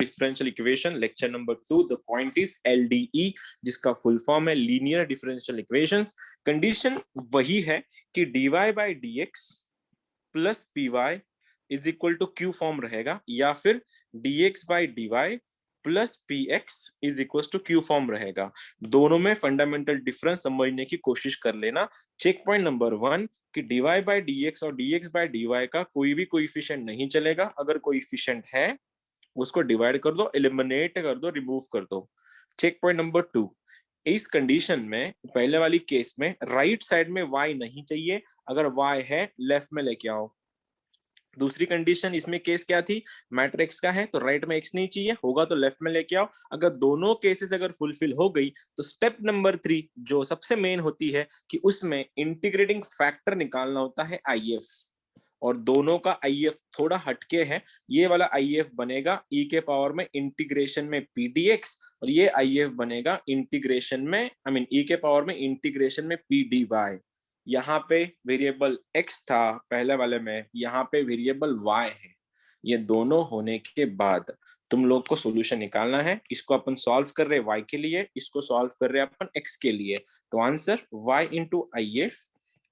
Differential equation lecture number 2। The point is LDE, जिसका full form है linear differential equations. Condition वही है कि dy by dx plus P Y is equal to Q form रहेगा, या फिर dx by dy plus P X is equal to Q form रहेगा। दोनों में फंडामेंटल डिफरेंस समझने की कोशिश कर लेना। चेक पॉइंट नंबर 1 कि dy बाई dx और dx बाई dy का कोई भी कोएफिशिएंट नहीं चलेगा। अगर कोएफिशिएंट है उसको डिवाइड कर दो, एलिमिनेट कर दो, रिमूव कर दो। चेक पॉइंट नंबर 2, इस कंडीशन में पहले वाली केस में राइट साइड में y नहीं चाहिए, अगर y है लेफ्ट में लेके आओ। दूसरी कंडीशन इसमें केस क्या थी, मैट्रिक्स का है तो राइट में x नहीं चाहिए, होगा तो लेफ्ट में लेके आओ। अगर दोनों केसेस अगर फुलफिल हो गई तो स्टेप नंबर 3 जो सबसे मेन होती है कि उसमें इंटीग्रेटिंग फैक्टर निकालना होता है IF, और दोनों का IF थोड़ा हटके है। ये वाला IF बनेगा e के पावर में इंटीग्रेशन में pdx, और ये IF बनेगा इंटीग्रेशन में e के पावर में इंटीग्रेशन में pdy। यहाँ पे वेरिएबल x था पहले वाले में, यहाँ पे वेरिएबल y है। ये दोनों होने के बाद तुम लोग को सॉल्यूशन निकालना है। इसको अपन सॉल्व कर रहे y के लिए, इसको सॉल्व कर रहे अपन x के लिए। तो answer y into IF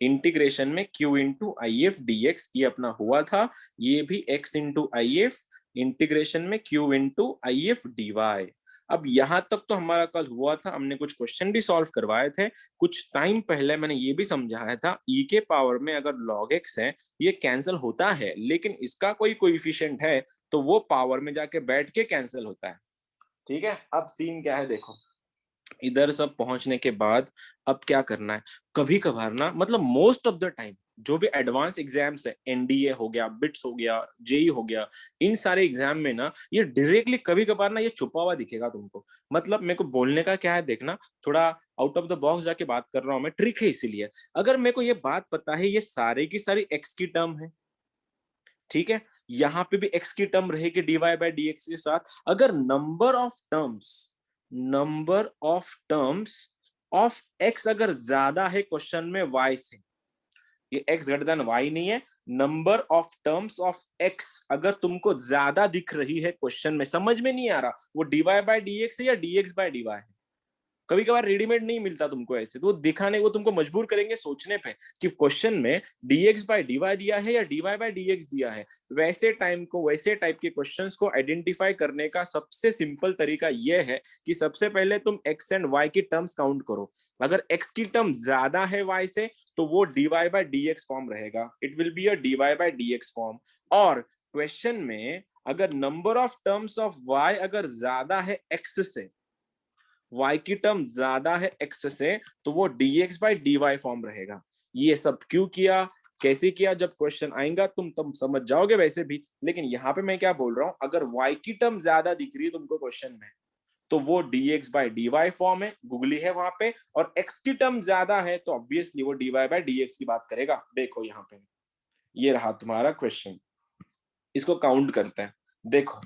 integration में q इंटू IF dx, ये अपना हुआ था। ये भी x इंटू IF इंटीग्रेशन में q इंटू IF dy। अब यहां तक तो हमारा कल हुआ था, हमने कुछ क्वेश्चन भी सॉल्व करवाए थे। कुछ टाइम पहले मैंने ये भी समझाया था e के पावर में अगर log x है ये कैंसिल होता है, लेकिन इसका कोई कोएफिशिएंट है तो वो पावर में जाके बैठ के कैंसिल होता है। ठीक है, अब सीन क्या है देखो, इधर सब पहुंचने के बाद अब क्या करना है। कभी कभार ना, मतलब मोस्ट ऑफ द टाइम जो भी एडवांस एग्जाम्स है, एनडीए हो गया, बिट्स हो गया, जेई हो गया, इन सारे एग्जाम में ना ये डायरेक्टली कभी कभार ना ये छुपा हुआ दिखेगा तुमको। मतलब मेरे को बोलने का क्या है देखना, थोड़ा आउट ऑफ द बॉक्स जाके बात कर रहा हूं मैं, ट्रिक है इसीलिए। अगर मेरे को ये बात पता है ये सारे की सारी एक्स की टर्म है, ठीक है, यहाँ पे भी एक्स की टर्म रहेगी dy बाई dx के साथ। अगर number of terms of x अगर ज्यादा है क्वेश्चन में y से, ये x ग्रेटर देन y नहीं है, number of terms of x अगर तुमको ज्यादा दिख रही है क्वेश्चन में, समझ में नहीं आ रहा वो dy बाई dx है या dx बाई dy है। कभी कभार रेडीमेड नहीं मिलता तुमको ऐसे, तो दिखाने वो तुमको मजबूर करेंगे सोचने पे कि क्वेश्चन में dx बाई dy दिया है या dy बाई dx दिया है। वैसे टाइम को, वैसे टाइप के क्वेश्चंस को आइडेंटिफाई करने का सबसे सिंपल तरीका यह है कि सबसे पहले तुम x एंड y की टर्म्स काउंट करो। अगर x की टर्म ज्यादा है y से तो वो dy बाई dx फॉर्म रहेगा, it will be a dy by dx form. और क्वेश्चन में अगर number of terms of y अगर ज्यादा है x से, y की टर्म ज्यादा है x से, तो वो dx बाई dy फॉर्म रहेगा। ये सब क्यों किया, कैसे किया, जब क्वेश्चन आएगा तुम समझ जाओगे वैसे भी। लेकिन यहाँ पे मैं क्या बोल रहा हूँ, अगर y की टर्म ज्यादा दिख रही है तुमको क्वेश्चन में तो वो dx बाई dy फॉर्म है, गूगली है वहां पे। और x की टर्म ज्यादा है तो ऑब्वियसली वो dy बाई dx की बात करेगा। देखो यहाँ पे ये रहा तुम्हारा क्वेश्चन, इसको काउंट करते हैं। देखो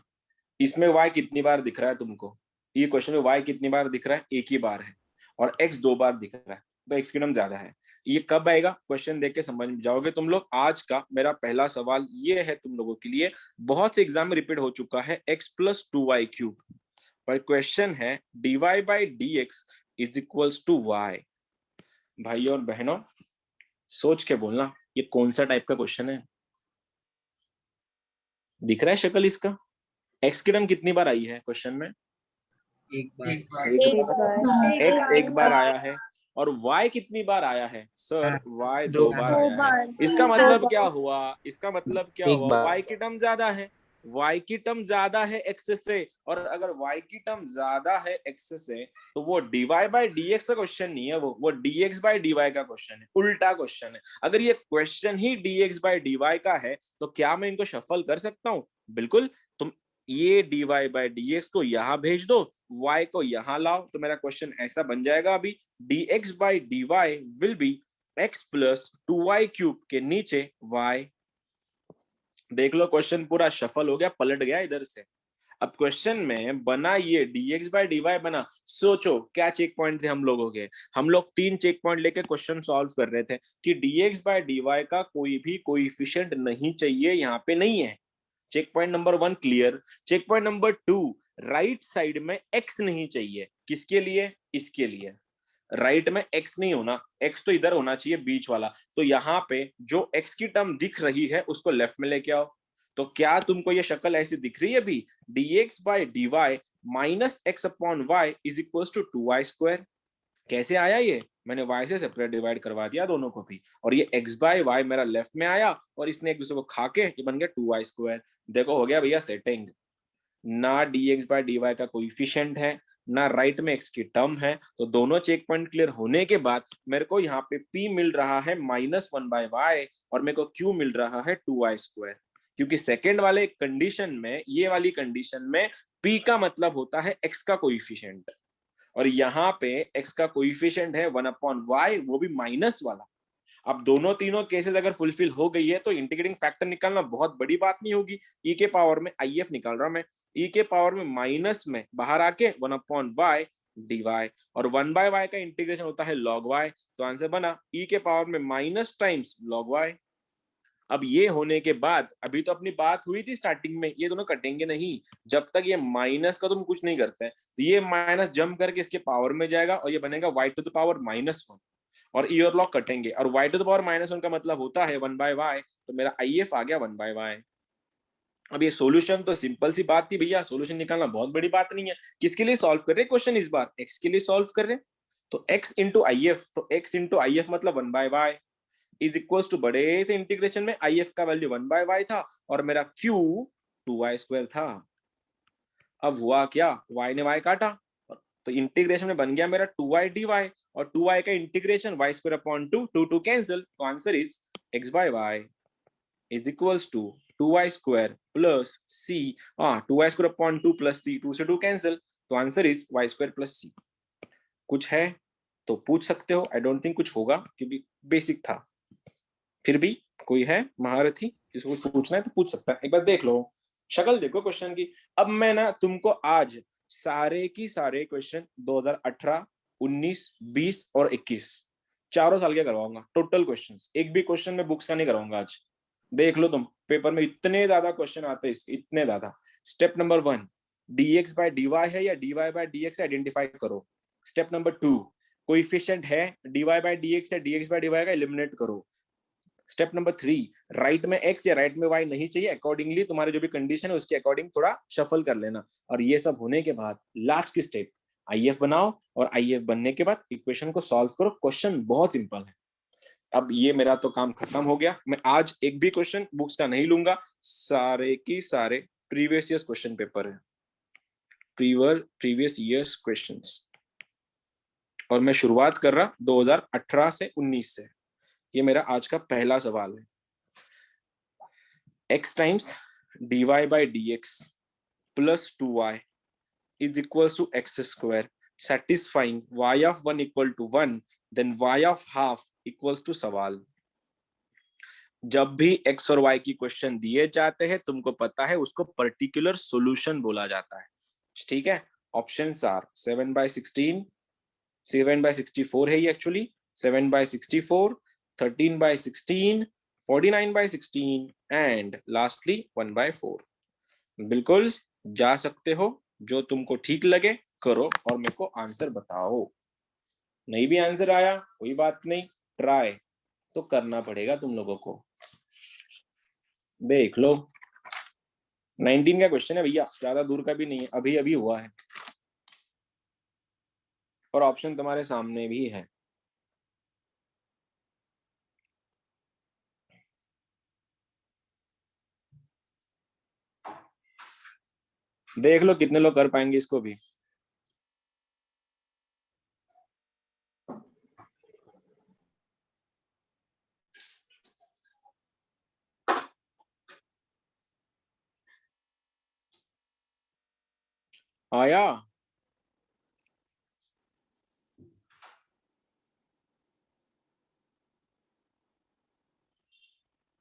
इसमें y कितनी बार दिख रहा है तुमको, ये क्वेश्चन में y कितनी बार दिख रहा है, एक ही बार है, और x 2 बार दिख रहा है, तो x की टर्म ज्यादा है। ये कब आएगा, क्वेश्चन देख के समझ जाओगे तुम लोग। आज का मेरा पहला सवाल ये है तुम लोगों के लिए, बहुत से एग्जाम में रिपीट हो चुका है, x प्लस 2y क्यूब, पर क्वेश्चन है dy by dx is equals to y। भाई और बहनों सोच के बोलना ये कौन सा टाइप का क्वेश्चन है। दिख रहा है शक्ल इसका, x की टर्म कितनी बार आई है क्वेश्चन में, एक बार x एक बार आया है, और y कितनी बार आया है सर, y 2 बार आया है। इसका मतलब क्या हुआ, इसका मतलब क्या एक हुआ, बार y की टर्म ज्यादा है, y की टर्म ज्यादा है x से। और अगर y की टर्म ज्यादा है x से तो वो dy बाई dx का क्वेश्चन नहीं है, वो dx बाई dy का क्वेश्चन है, उल्टा क्वेश्चन है। अगर ये question he dx by dy का है तो क्या मैं इनको शफल कर सकता हूँ, बिल्कुल। तुम ये dy बाई dx को यहां भेज दो, y को यहां लाओ, तो मेरा क्वेश्चन ऐसा बन जाएगा अभी, dx by dy will be x plus 2y cube के नीचे y। देख लो क्वेश्चन पूरा शफल हो गया, पलट गया इधर से। अब क्वेश्चन में बना ये dx बाई dy बना, सोचो क्या चेक पॉइंट थे हम लोगों के। हम लोग 3 चेक पॉइंट लेके क्वेश्चन सॉल्व कर रहे थे कि dx बाई dy का कोई भी कोएफिशिएंट नहीं चाहिए, यहाँ पे नहीं है। Check point number 1 clear. Check point number 2, right side में x नहीं चाहिए। किसके लिए? इसके लिए। राइट में x नहीं होना, x तो इधर होना चाहिए बीच वाला। तो यहाँ पे जो x की टर्म दिख रही है उसको लेफ्ट में लेके आओ। तो क्या तुमको ये शक्ल ऐसी दिख रही है भी? dx by D Y minus X upon Y is equal to 2y²। कैसे आया ये? मैंने y से सेपरेट डिवाइड करवा दिया दोनों को भी, और ये x बाय वाई मेरा लेफ्ट में आया और इसने एक दूसरे को खा के ये बन गया 2y²। देखो हो गया भैया सेटिंग। ना dx बाय डी वाई का कोइफिशिएंट है, ना राइट में x की टर्म है। तो दोनों चेक पॉइंट क्लियर होने के बाद मेरे को यहाँ पे p मिल रहा है -1/y और मेरे को q मिल रहा है 2y²। क्योंकि सेकेंड वाले कंडीशन में, ये वाली कंडीशन में p का मतलब होता है x का कोइफिशिएंट, और यहाँ पे x का कोइफिशिएंट है 1/y, वो भी माइनस वाला। अब दोनों तीनों केसेस अगर फुलफिल हो गई है तो इंटीग्रेटिंग फैक्टर निकालना बहुत बड़ी बात नहीं होगी। e के पावर में if निकाल रहा हूं मैं, e के पावर में माइनस में बाहर आके 1/y dy, और 1/y का इंटीग्रेशन होता है log y। तो आंसर बना e के पावर में माइनस टाइम्स log y। अब ये होने के बाद, अभी तो अपनी बात हुई थी स्टार्टिंग में, ये दोनों कटेंगे नहीं जब तक ये माइनस का तुम कुछ नहीं करते। तो ये माइनस जंप करके इसके पावर में जाएगा और ये बनेगा y टू द पावर -1, और ई और लॉग कटेंगे, और y टू द पावर -1 का मतलब होता है 1/y। तो मेरा IF आ गया 1/y। अब ये सॉल्यूशन तो सिंपल सी बात थी भैया, सॉल्यूशन निकालना बहुत बड़ी बात नहीं है। किसके लिए सॉल्व कर रहे हैं क्वेश्चन इस बार? x के लिए सॉल्व कर रहे हैं। तो x इंटू IF, तो x इंटू IF मतलब 1/y इज इक्वल टू, बड़े से इंटीग्रेशन में IF का वैल्यू 1/y था और मेरा Q 2y² था। अब हुआ क्या, y ने y काटा, तो इंटीग्रेशन में बन गया मेरा 2y dy, और 2y का इंटीग्रेशन y² अपॉन 2 कैंसिल। तो answer is x by y is equals to 2y² plus c, 2y² upon 2 plus c, 2 से 2 कैंसिल। तो answer is y² plus c। कुछ है तो पूछ सकते हो, आई डोंट थिंक कुछ होगा क्योंकि बेसिक था। फिर भी कोई है महारथी जिसको कुछ पूछना है तो पूछ सकता है, एक बार देख लो, शक्ल देखो क्वेश्चन की। अब मैं ना तुमको आज सारे की सारे क्वेश्चन 2018, 19, 20 और 21 चारों साल के करवाऊंगा, टोटल क्वेश्चंस। एक भी क्वेश्चन में बुक्स का नहीं कराऊंगा आज। देख लो तुम, पेपर में इतने ज्यादा क्वेश्चन आते हैं इसके, इतने ज्यादा। Step number 1, dx by dy है या dy बाय dx आइडेंटिफाई करो। स्टेप नंबर 2, कोइफिशिएंट है dy बाय dx या dx बाय dy का एलिमिनेट करो। स्टेप नंबर 3, राइट में x या राइट में y नहीं चाहिए, अकॉर्डिंगली तुम्हारे जो भी कंडीशन है उसके अकॉर्डिंग थोड़ा शफल कर लेना। और ये सब होने के बाद लास्ट की स्टेप, IF बनाओ, और IF बनने के बाद इक्वेशन को सॉल्व करो। क्वेश्चन बहुत सिंपल है। अब ये मेरा तो काम खत्म हो गया, मैं आज एक भी क्वेश्चन बुक्स का नहीं लूंगा, सारे की सारे प्रीवियस ईयर्स क्वेश्चन पेपर है, प्रीवियस ईयर्स क्वेश्चंस। और मैं शुरुआत कर रहा 2018 से 19 से। ये मेरा आज का पहला सवाल है। x times dy by dx plus 2y is equals to x², satisfying y of 1 equal to 1, then y of half equals to सवाल। जब भी x और y की क्वेश्चन दिए जाते हैं तुमको पता है उसको पर्टिकुलर सॉल्यूशन बोला जाता है, ठीक है। ऑप्शंस आर 7/16, 7/64 है ये एक्चुअली, 7/64, 13/16, 49/16 एंड लास्टली 1/4। बिल्कुल जा सकते हो, जो तुमको ठीक लगे करो और मेरे को आंसर बताओ। नहीं भी आंसर आया कोई बात नहीं, ट्राई तो करना पड़ेगा तुम लोगों को। देख लो 19 का क्वेश्चन है भैया, ज्यादा दूर का भी नहीं है, अभी अभी हुआ है और ऑप्शन तुम्हारे सामने भी है। देख लो कितने लोग कर पाएंगे इसको भी। आया?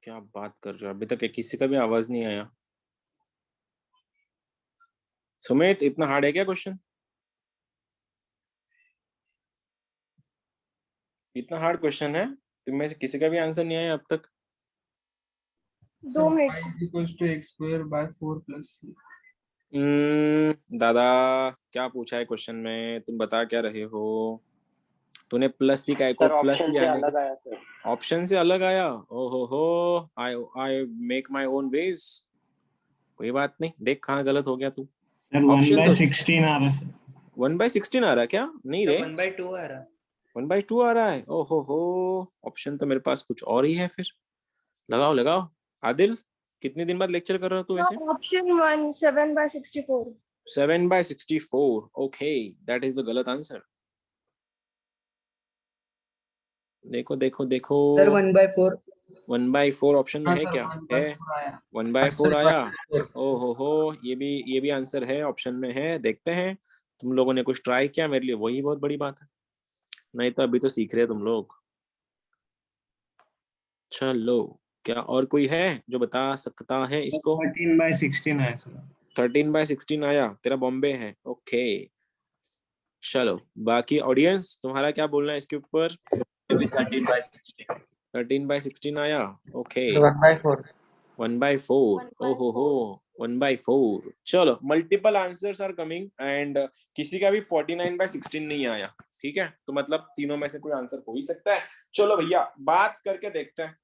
क्या बात कर रहे हो, अभी तक किसी का भी आवाज नहीं आया। सुमित इतना हार्ड है क्या क्वेश्चन? इतना हार्ड क्वेश्चन है, तुम में से किसी का भी आंसर नहीं आया अब तक? 2 minute equals to x square by 4 plus c। दादा क्या पूछा है क्वेश्चन में, तुम बता क्या रहे हो? तूने प्लस सी का एक और प्लस सी आने अलग आया सर। ऑप्शन से अलग आया। ओहो हो, I make my own ways. कोई बात नहीं, देख कहाँ गलत हो गया तू। सर 1/16 आ रहा है। 1/16 आ रहा है क्या? नहीं रे, 1/2 आ रहा। 1/2 आ रहा है। ओहो हो, ऑप्शन तो मेरे पास कुछ और ही है फिर। लगाओ लगाओ। आदिल, कितने दिन बाद लेक्चर कर रहे हो तू ऐसे? Option 1 7/64। 7/64। Okay, that is the गलत आंसर। देखो देखो देखो, सर 1/4। 1/4 ऑप्शन में हाँ है सर, क्या? 1/4 है, आया। 1/4 आया। ओहो हो, ये भी आंसर है, ऑप्शन में है। देखते हैं, तुम लोगों ने कुछ ट्राई किया, मेरे लिए वही बहुत बड़ी बात है। नहीं तो अभी तो सीख रहे हैं तुम लोग। चलो, क्या और कोई है जो बता सकता है इसको? 13/16 आया सर। 13/16 आया, तेरा बॉम्बे है। ओके, चलो बाकी ऑडियंस तुम्हारा क्या बोलना है इसके ऊपर? 13/16। 13/16 आया। ओके, 1/4। 1/4। ओहो हो, 1/4। चलो, multiple answers are coming and किसी का भी 49/16 नहीं आया। ठीक है, तो मतलब तीनों में से कोई आंसर हो ही सकता है। चलो भैया, बात करके देखते हैं।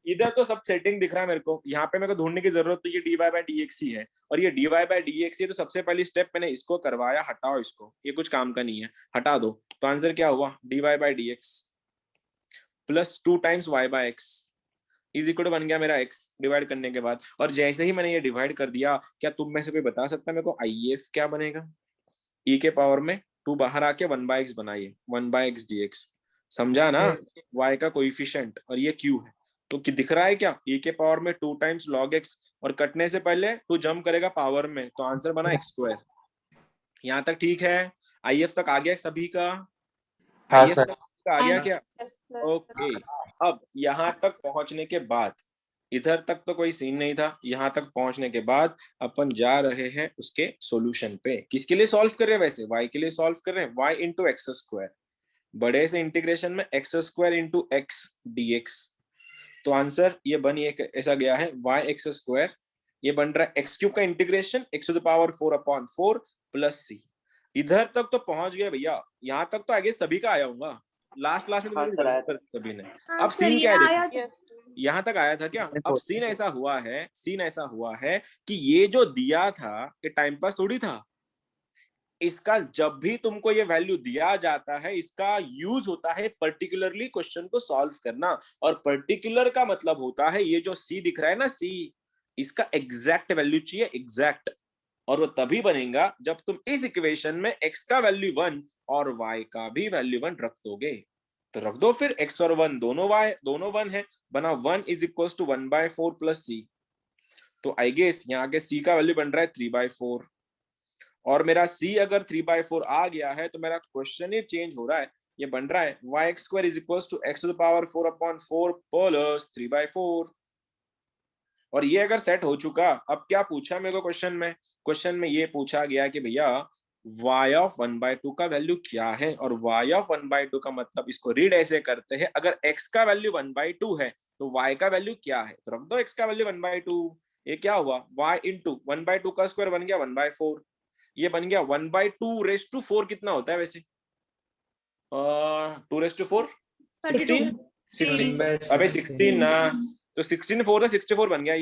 इधर तो सब सेटिंग दिख रहा है मेरे को, यहाँ पे मेरे को ढूंढने की जरूरत तो ये dy/dx ही है, और ये dy/dx ही है। तो सबसे पहली स्टेप मैंने इसको करवाया, हटाओ इसको, ये कुछ काम का नहीं है, हटा दो। तो आंसर क्या हुआ? dy/dx plus 2 times y/x is equal to बन गया मेरा x डिवाइड करने के बाद। और जैसे ही मैंने ये डिवाइड कर दिया, क्या तुम में से कोई बता सकता है मेरे को if क्या बनेगा? e के पावर में 2 बाहर आके 1/x बनाइए, 1/x dx। समझा ना? y का कोएफिशिएंट, और ये q है। तो दिख रहा है क्या? e के पावर में 2 टाइम्स log x, और कटने से पहले तू जंप करेगा पावर में, तो आंसर बना x²। यहाँ तक ठीक है? if तक आ गया सभी का? if तक आ गया क्या? ओके, अब यहाँ तक पहुंचने के बाद, इधर तक तो कोई सीन नहीं था, यहाँ तक पहुंचने के बाद अपन जा रहे हैं उसके सॉल्यूशन पे। किसके लिए सॉल्व कर रहे हैं? वैसे y के लिए सॉल्व कर रहे हैं, y इंटू एक्स स्क्वायर। बड़े से इंटीग्रेशन में x² इंटू एक्स dx। तो आंसर ये बन ये ऐसा गया है, y(x²) ये बन रहा है x³ का इंटीग्रेशन x⁴/4 प्लस c। इधर तक तो पहुंच गए भैया, यहाँ तक तो आगे सभी का आया होगा। लास्ट में तो सभी ने। अब सीन क्या है देखो, यहाँ तक आया था क्या? अब सीन ऐसा हुआ है कि ये जो दिया था ये टाइम पास थोड़ी था। इसका जब भी तुमको ये वैल्यू दिया जाता है, इसका यूज होता है पर्टिकुलरली क्वेश्चन को सॉल्व करना। और पर्टिकुलर का मतलब होता है ये जो सी दिख रहा है ना, सी, इसका एग्जैक्ट वैल्यू चाहिए, एग्जैक्ट। और वो तभी बनेगा जब तुम इस इक्वेशन में x का वैल्यू 1 और y का भी वैल्यू 1 रख दोगे। तो रख दो फिर, x और 1 दोनों 1 है, बना 1 is equal to 1/4 plus c। तो आई गेस यहाँ के c का वैल्यू बन रहा है 3/4, और मेरा c अगर 3/4 आ गया है तो मेरा क्वेश्चन ही चेंज हो रहा है। ये बन रहा है y² is equal to x⁴/4 plus 3/4। और ये अगर सेट हो चुका, अब क्या पूछा मेरे को क्वेश्चन में ये पूछा गया कि भैया y ऑफ 1/2 का वैल्यू क्या है, और y ऑफ 1/2 का मतलब इसको रीड ऐसे करते हैं, अगर x का वैल्यू 1/2 है तो y का वैल्यू क्या है? तो रख दो x का वैल्यू 1/2। ये क्या हुआ? y इंटू 1/2 का स्क्वायर बन गया 1/4। ये बन गया 1/2⁴ कितना होता है वैसे? 2⁴ 16। अबे 16 ना, तो 16 4 64 बन गया।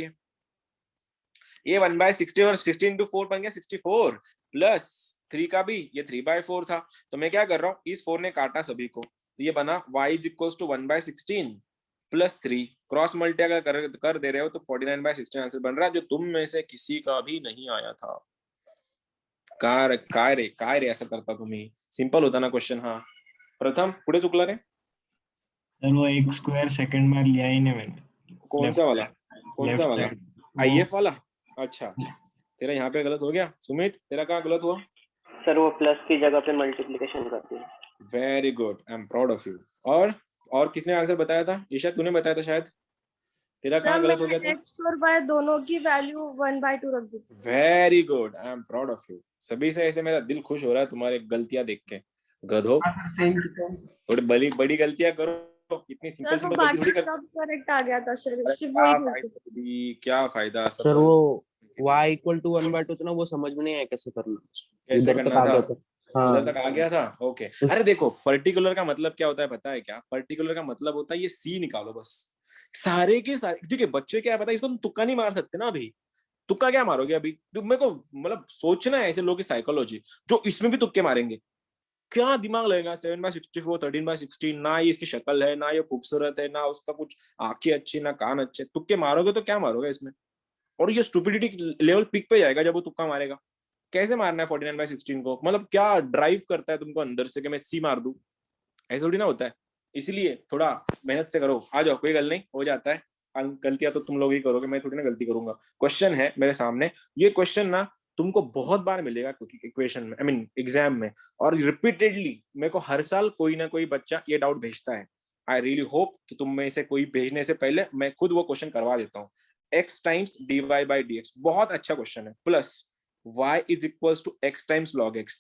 ये 1/16 और 16 इंटू 4 बन गया 64 प्लस 3 का भी ये 3/4 था। तो मैं क्या कर रहा हूँ, इस 4 ने काटा सभी को, तो ये बना y is equal to 1/16 plus 3, cross multiply कर दे रहे हो तो 49/16 आंसर बन रहा है, जो तुम में से किसी का भी नहीं आया था। काय रे असं करता तुम्ही? सिंपल होता ना क्वेश्चन हा। प्रथम पुढे चुकला रे सर वो x² सेकंड में लिया ही नहीं मैंने। कौन सा वाला IF वाला? अच्छा, तेरा यहाँ पे गलत हो गया। सुमित, तेरा कहाँ गलत हुआ? सर वो प्लस की जगह पे मल्टीप्लिकेशन कर दिया। Very good, I am proud of you. और किसने आंसर बताया था? ईशा तूने बताया था शायद। तेरा कहाँ गलत हो गया था? x और y दोनों की वैल्यू 1/2 रख दी। Very good, I am proud of you. सभी से ऐसे मेरा दिल खुश हो रहा है तुम्हारे गलतियां देख के। गधो, थोड़ी बड़ी गलतियां करो इतनी सर सिंपल वो सिंपल गलती थोड़ी बाकी कर। सब करेक्ट आ गया था सर, अरे सिर्फ क्या वही फायदा गलती। अभी, क्या फायदा सब सर गलत। वो y इक्वल टू 1/2 था ना, वो समझ में नहीं आया कैसे करना। कैसे उधर तक करना आ था, गया था। उधर हाँ तक आ गया था। ओके इस अरे देखो, पर्टिकुलर का मतलब क्या होता है पता है क्या? पर्टिकुलर का मतलब होता है ये सी निकालो बस, सारे के सारे। देखिए बच्चे क्या है पता है, इसको तुम तुक्का नहीं मार सकते ना अभी। तुक्का क्या मारोगे अभी? तो मेरे को मतलब सोचना है ऐसे लोगों की साइकोलॉजी जो इसमें भी तुक्के मारेंगे। क्या दिमाग लगेगा? 7/64, 13/16, ना ये इसकी शक्ल है, ना ये खूबसूरत है, ना उसका कुछ आंखें अच्छी, ना कान अच्छे। तुक्के मारोगे तो क्या मारोगे इसमें? और ये स्टुपिडिटी लेवल पीक पे जाएगा जब वो तुक्का मारेगा। कैसे मारना है 49/16 को? मतलब क्या ड्राइव करता है तुमको अंदर से कि मैं सी मार दूं? ऐसा थोड़ी ना होता है। इसलिए थोड़ा मेहनत से करो, आ जाओ, कोई गल नहीं, हो जाता है। गलतियां तो तुम लोग ही करोगे, मैं थोड़ी ना गलती करूंगा। क्वेश्चन है मेरे सामने, ये क्वेश्चन ना तुमको बहुत बार मिलेगा क्योंकि इक्वेशन में, आई मीन एग्जाम में। और रिपीटेडली मेरे को हर साल कोई ना कोई बच्चा ये डाउट भेजता है। आई रियली होप कि तुम में से कोई भेजने से पहले मैं खुद वो क्वेश्चन करवा देता हूँ। x times dy by dx, बहुत अच्छा क्वेश्चन है। Plus y is equals to x times log x,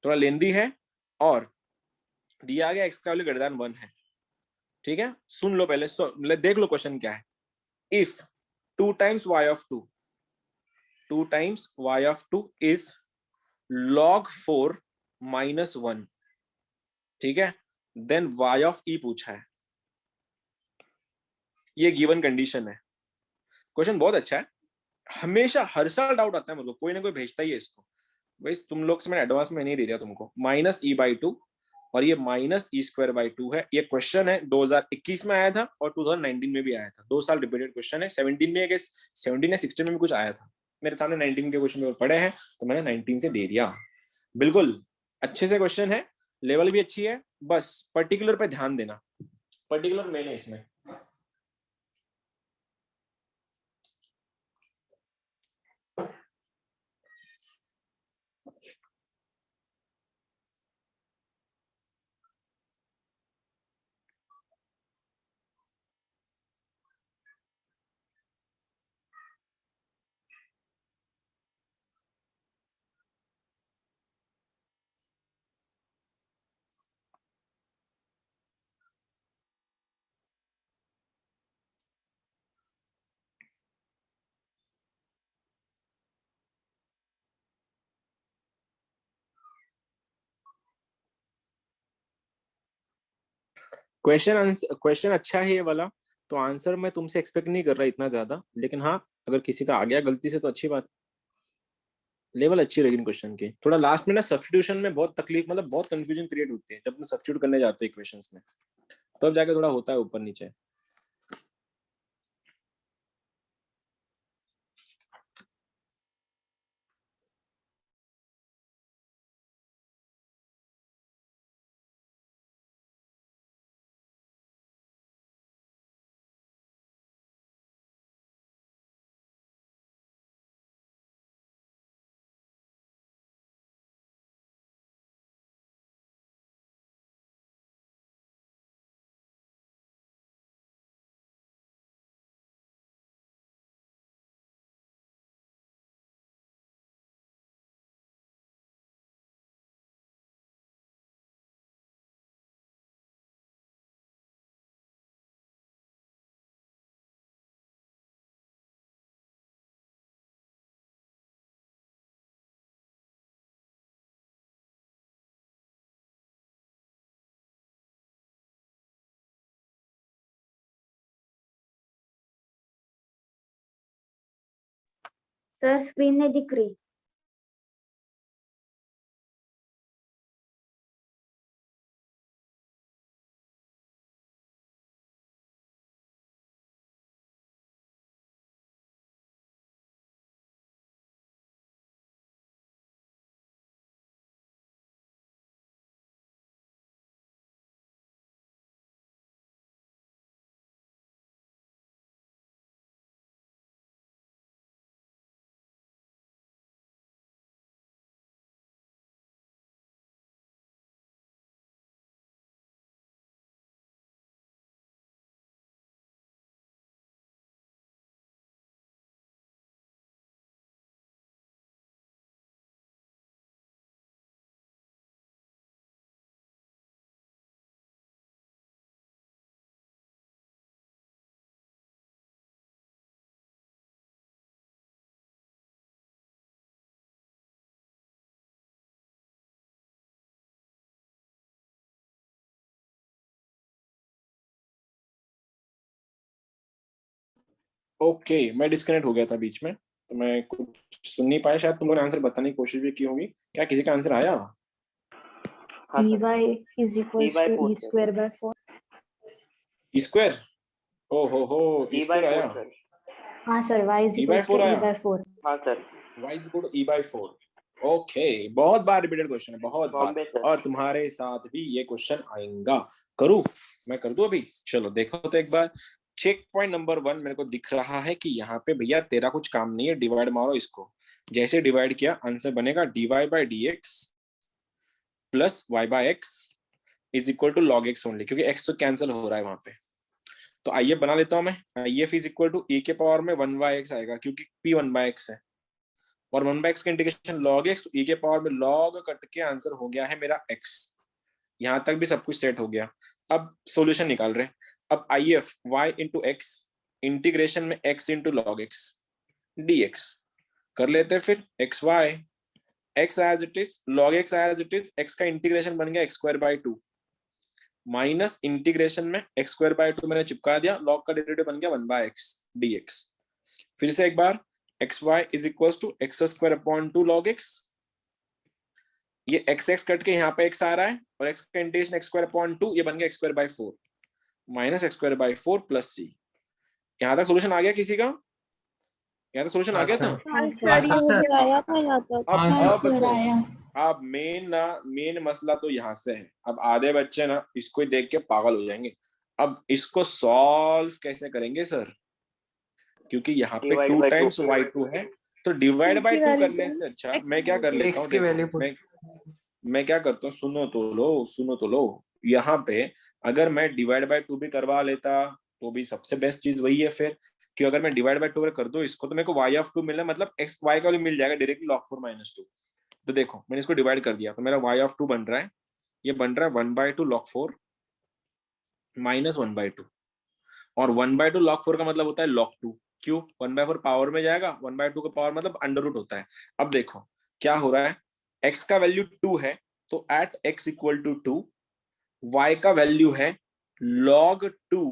थोड़ा लेंदी है। और दिया गया x का वैल्यू ग्रेटर देन 1 है। ठीक है, सुन लो पहले, देख लो क्वेश्चन क्या है। If 2 times y of 2, 2 times y of 2 is log 4 minus 1, ठीक है, देन y ऑफ e पूछा है। ये गिवन कंडीशन है। क्वेश्चन बहुत अच्छा है। हमेशा हर साल डाउट आता है मुझको, कोई ना कोई भेजता ही है इसको। भाई तुम लोग से मैंने एडवांस में नहीं दे दिया तुमको। -e/2 और ये -e²/2 है। ये क्वेश्चन है 2021 में आया था और 2019 में भी आया था। 2 साल रिपीटेड क्वेश्चन है। 17 में, 17 या 16 में भी कुछ आया था। मेरे सामने 19 के क्वेश्चन पेपर पड़े हैं तो मैंने 19 से दे दिया। बिल्कुल अच्छे से क्वेश्चन है, लेवल भी अच्छी है। बस पर्टिकुलर पे ध्यान देना, पर्टिकुलर मेन है इसमें। क्वेश्चन अच्छा है ये वाला। तो आंसर मैं तुमसे एक्सपेक्ट नहीं कर रहा इतना ज्यादा, लेकिन हाँ अगर किसी का आ गया गलती से तो अच्छी बात। लेवल अच्छी रहेगी क्वेश्चन की। थोड़ा लास्ट में ना सब्स्टिट्यूशन में बहुत तकलीफ, मतलब बहुत कंफ्यूजन क्रिएट होती है जब तुम सब्स्टिट्यूट करने जाते हो इक्वेशंस में, तब जाके थोड़ा होता है ऊपर नीचे। सर स्क्रीन नहीं दिख रही। ओके मैं डिस्कनेक्ट हो गया था बीच में, तो मैं कुछ सुन नहीं पाया। शायद तुमने आंसर बताने की कोशिश भी की होगी। क्या किसी का आंसर आया? हाँ E sir, by is equals by to four E sir. square by 4. Square? ओ हो E by स्क्वायर 4 आया। सर. हाँ sir, y is E by equals to 4 e आया। by 4. हाँ sir, y is equal to e by 4। Okay बहुत बार repeated question है, बहुत बार, Bombay sir. और तुम्हारे साथ भी ये क्वेश्चन आएगा। करूँ? मैं कर दूं अभी? चलो देखो तो एक बार। चेक पॉइंट नंबर 1 मेरे को दिख रहा है कि यहाँ पे भैया तेरा कुछ काम नहीं है, डिवाइड मारो इसको। जैसे डिवाइड किया आंसर बनेगा dy by dx plus y by x is equal to log x only, क्योंकि x तो कैंसिल हो रहा है वहां पे। तो आइए बना लेता हूं मैं। IF is equal to e के पावर में 1 by x आएगा, क्योंकि p 1 by x है, और 1 by x का इंटीग्रेशन log x, तो e के पावर में log कट के आंसर हो गया है मेरा x। यहां तक भी सब कुछ सेट हो गया। अब सॉल्यूशन निकाल रहे हैं। अब IF y into x integration में x into log x dx कर लेते हैं। फिर x y x as it is, log x as it is, x का इंटीग्रेशन बन गया x square by 2 minus integration में x स्क्वायर बाय 2 मैंने चिपका दिया, log का डेरिवेटिव बन गया 1 बाय x dx। फिर से एक बार x Y is equal to x square upon 2 log x। ये एक्स एक्स कट के यहाँ पे x आ रहा है, और x का इंटीग्रेशन एक्स स्क्वायर अपॉन 2, ये बन गया x square by 4 minus X square by 4 plus c। यहाँ तक सोल्यूशन आ गया किसी का? यहाँ तक सोल्यूशन आ गया था? हाँ सर, ये मुझे आया था यहाँ तक। अब मेन मसला तो यहाँ से है। अब आधे बच्चे ना इसको देख के पागल हो जाएंगे। अब इसको सॉल्व कैसे करेंगे सर? क्योंकि यहाँ पे Divide 2 by times two. y2 है, तो डिवाइड C बाय की 2 value करने क्या से है? अच्छा X मैं क्या कर लेता X हूँ, की value देखो put. मैं क्या करता हूँ, सुनो तो लो। यहाँ पे अगर मैं डिवाइड बाय 2 भी करवा लेता तो भी सबसे बेस्ट चीज वही है फिर, कि अगर मैं डिवाइड बाय 2 कर दो इसको, तो मेरे को y ऑफ 2 मिलना, मतलब x y का वैल्यू मिल जाएगा डायरेक्टली log 4 माइनस 2। तो देखो मैंने इसको डिवाइड कर दिया, तो मेरा y ऑफ 2 बन रहा है, ये बन रहा है 1 बाय 2 log 4 माइनस 1 बाय 2, और 1 बाय 2 log 4 का मतलब होता है log 2। क्यों? 1 बाय 4 पावर में जाएगा, 1 बाय 2 का पावर मतलब अंडर रूट होता है। अब देखो क्या हो रहा है, x का वैल्यू 2 है, तो at x equal to 2 y का वैल्यू है log 2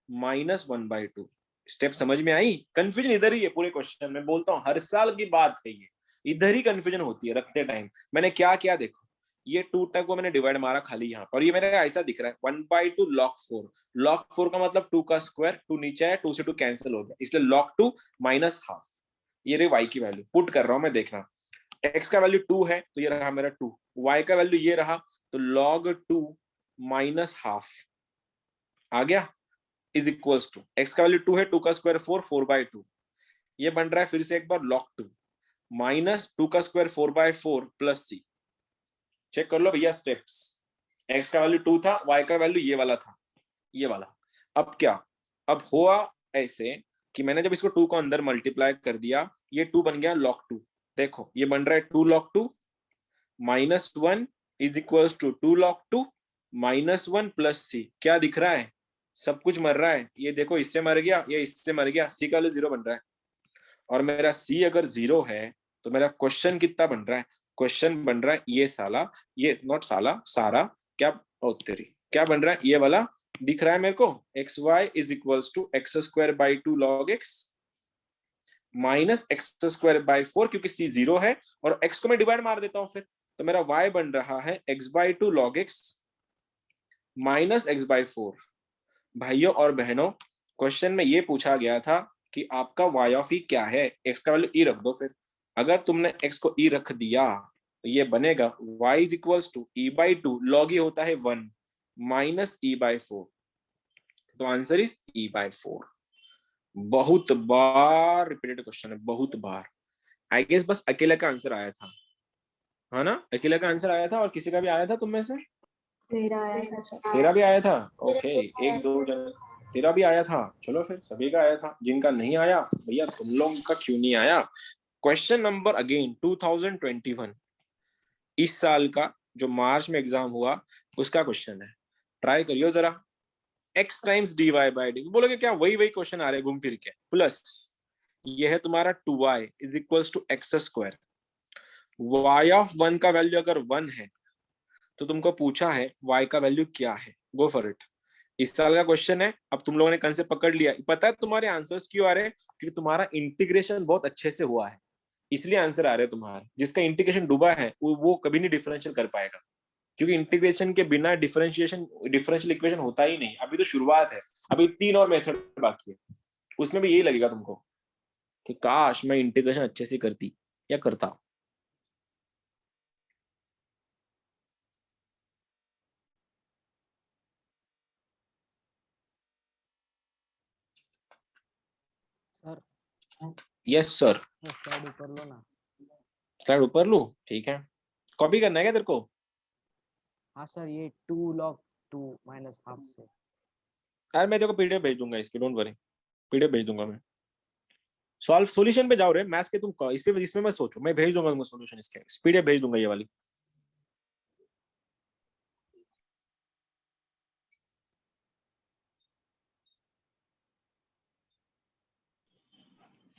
माइनस 1 बाय 2। स्टेप समझ में आई? कंफ्यूजन इधर ही है पूरे क्वेश्चन में, बोलता हूँ हर साल की बात है ये, इधर ही कंफ्यूजन होती है रखते टाइम। मैंने क्या किया देखो, ये 2 तक को मैंने डिवाइड मारा खाली यहाँ पर, ये मेरा ऐसा दिख रहा है 1 बाय 2 log 4। log 4 का मतलब 2 का स्क्वायर, 2 नीचे है, 2 से 2 कैंसिल हो गया, इसलिए log 2 माइनस हाफ। ये रही y की वैल्यू, पुट कर रहा हूं मैं, देखना x का वैल्यू 2 है तो ये रहा मेरा 2, y का वैल्यू ये रहा, तो log 2 माइनस हाफ आ गया, इज इक्वल्स टू x का वैल्यू 2 है, 2 का स्क्वायर 4, 4 बाय 2, ये बन रहा है फिर से एक बार log 2 माइनस 2 का square 4 by 4 plus c। Check कर लो भैया स्टेप्स, x का वैल्यू 2 था, y का वैल्यू ये वाला था, ये वाला। अब क्या, अब हुआ ऐसे कि मैंने जब इसको 2 को अंदर मल्टीप्लाई कर दिया, ये 2 बन गया log 2। देखो ये बन रहा है 2 log 2 minus 1 is equals to 2 log 2 minus 1 plus c। क्या दिख रहा है? सब कुछ मर रहा है। ये देखो इससे मर गया, ये इससे मर गया, c का वैल्यू 0 बन रहा है, और मेरा c अगर 0 है तो मेरा क्वेश्चन कितना बन रहा है? क्वेश्चन बन रहा है ये साला, ये नॉट साला, सारा, क्या ओ तेरी, क्या बन रहा है? ये वाला दिख रहा है मेरे को, X Y is equals to x square by 2 log x minus X square by 4, क्योंकि c 0 है और x को मैं डिवाइड मार देता हूं फिर, तो मेरा y बन रहा है x by 2 log x minus x by 4। भाइयों और बहनों, क्वेश्चन में ये पूछा गया था कि आपका y ऑफ e क्या है, x का वैल्यू e रख दो। फिर अगर तुमने x को e रख दिया तो ये बनेगा y is equals to e by 2 log e होता है 1 माइनस e बाई 4, तो आंसर इज e बाई 4। बहुत बार रिपीटेड क्वेश्चन है, बहुत बार। आई गेस बस अकेले का आंसर आया था, है ना? अकेले का आंसर आया था, और किसी का भी आया था तुम में से? मेरा आया था सर। तेरा भी आया था? ओके, एक दो जन, तेरा भी आया था, चलो फिर सभी का आया था। जिनका नहीं आया भैया तुम लोग का क्यों नहीं आया? क्वेश्चन नंबर अगेन 2021, इस साल का जो मार्च में एग्जाम हुआ उसका क्वेश्चन है, ट्राई करियो जरा। x times dy by D, बोलोगे क्या वही क्वेश्चन आ रहे घूम फिर के, प्लस ये है तुम्हारा 2y is equals to x square. y of 1 का वैल्यू अगर 1 है तो तुमको पूछा है y का वैल्यू क्या है, गो फॉर इट। इस साल का क्वेश्चन है। अब तुम लोगों ने कंसेप्ट पकड़ लिया। पता है तुम्हारे आंसर्स क्यों आ रहे हैं? क्योंकि तुम्हारा इंटीग्रेशन बहुत अच्छे से हुआ है, इसलिए आंसर आ रहे हैं तुम्हारे। जिसका इंटीग्रेशन डूबा है वो कभी नहीं डिफरेंशियल कर पाएगा, क्योंकि इंटीग्रेशन के बिना डिफरेंशियल इक्वेशन होता ही नहीं। अभी तो शुरुआत है, अभी 3 और मेथड बाकी है। उसमें भी यही लगेगा तुमको कि काश मैं इंटीग्रेशन अच्छे से करती या करता। Sir yes sir. स्लाइड ऊपर लो ना। स्लाइड ऊपर लू? ठीक है। कॉपी करना है क्या तेरे को? हाँ सर, ये 2 log 2 माइनस हाफ से। यार मैं तेरे को पीडीएफ भेज दूंगा इसकी, डोंट वरी, पीडीएफ भेज दूंगा मैं। सॉल्व सॉल्यूशन पे जाओ रे, मैथ्स के तुम इस पे इसमें मत सोचो, मैं भेज दूंगा तुमको सॉल्यूशन इसके, पीडीएफ भेज दूंगा ये वाली।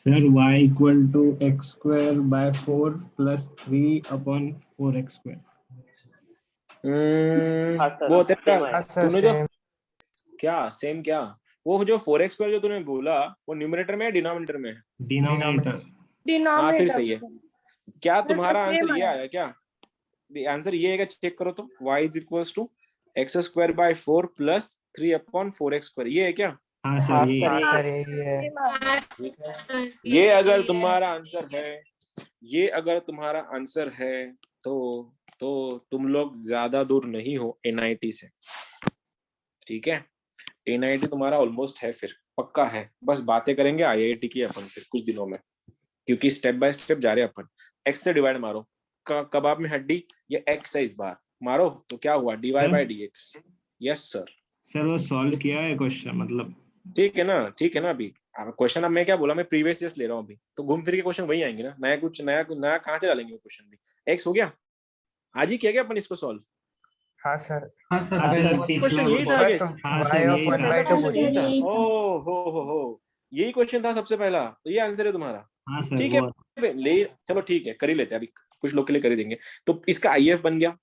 Sir y equal to x square by 4 plus 3 upon 4x square. हाँ सर, वो तेरा same है। तूने जो क्या सेम क्या, वो जो 4x स्क्वायर जो तूने बोला वो न्यूमरेटर में है डिनोमिनेटर में है? डिनोमिनेटर। हाँ फिर सही है। क्या तुम्हारा same आंसर ये आया। आया क्या? आंसर ये है, चेक करो तो। y is equals to x square by 4 plus 3 upon 4x square, ये है क्या? हाँ सर हाँ ये सर, यही है। ये अगर तुम्हारा आंसर है, ये अगर तुम्हारा आंसर है तो तुम लोग ज्यादा दूर नहीं हो एनआईटी से। ठीक है, एनआईटी तुम्हारा ऑलमोस्ट है, फिर पक्का है। बस बातें करेंगे आईआईटी की अपन फिर कुछ दिनों में, क्योंकि स्टेप बाय स्टेप जा रहे हैं अपन। एक्स से डिवाइड मारो, कबाब में हड्डी, ये एक्स है इस बार, मारो तो क्या हुआ, DY by DX. Yes sir. Sir वो सॉल्व किया है क्वेश्चन, मतलब ठीक है ना, ठीक है ना। अभी क्वेश्चन, अब मैं क्या बोला, मैं प्रीवियस ईयर्स ले रहा हूँ अभी, तो घूम फिर के क्वेश्चन वही आएंगे ना। नया कुछ नया कहाँ से डालेंगे क्वेश्चन भी? एक्स हो गया, आज ही किया गया अपन इसको सॉल्व। हाँ सर हाँ सर पिछला क्वेश्चन यही था बस guys? हाँ y सर of यही 1 था। by 2 हाँ, पूछा सर, था। यही था। हो यही क्वेश्चन था सबसे पहला, तो ये आंसर है तुम्हारा। हाँ सर ठीक वो है ले, चलो ठीक है, कर ही लेते हैं अभी, कुछ लोग के लिए कर ही देंगे। तो इसका आईएफ बन गया,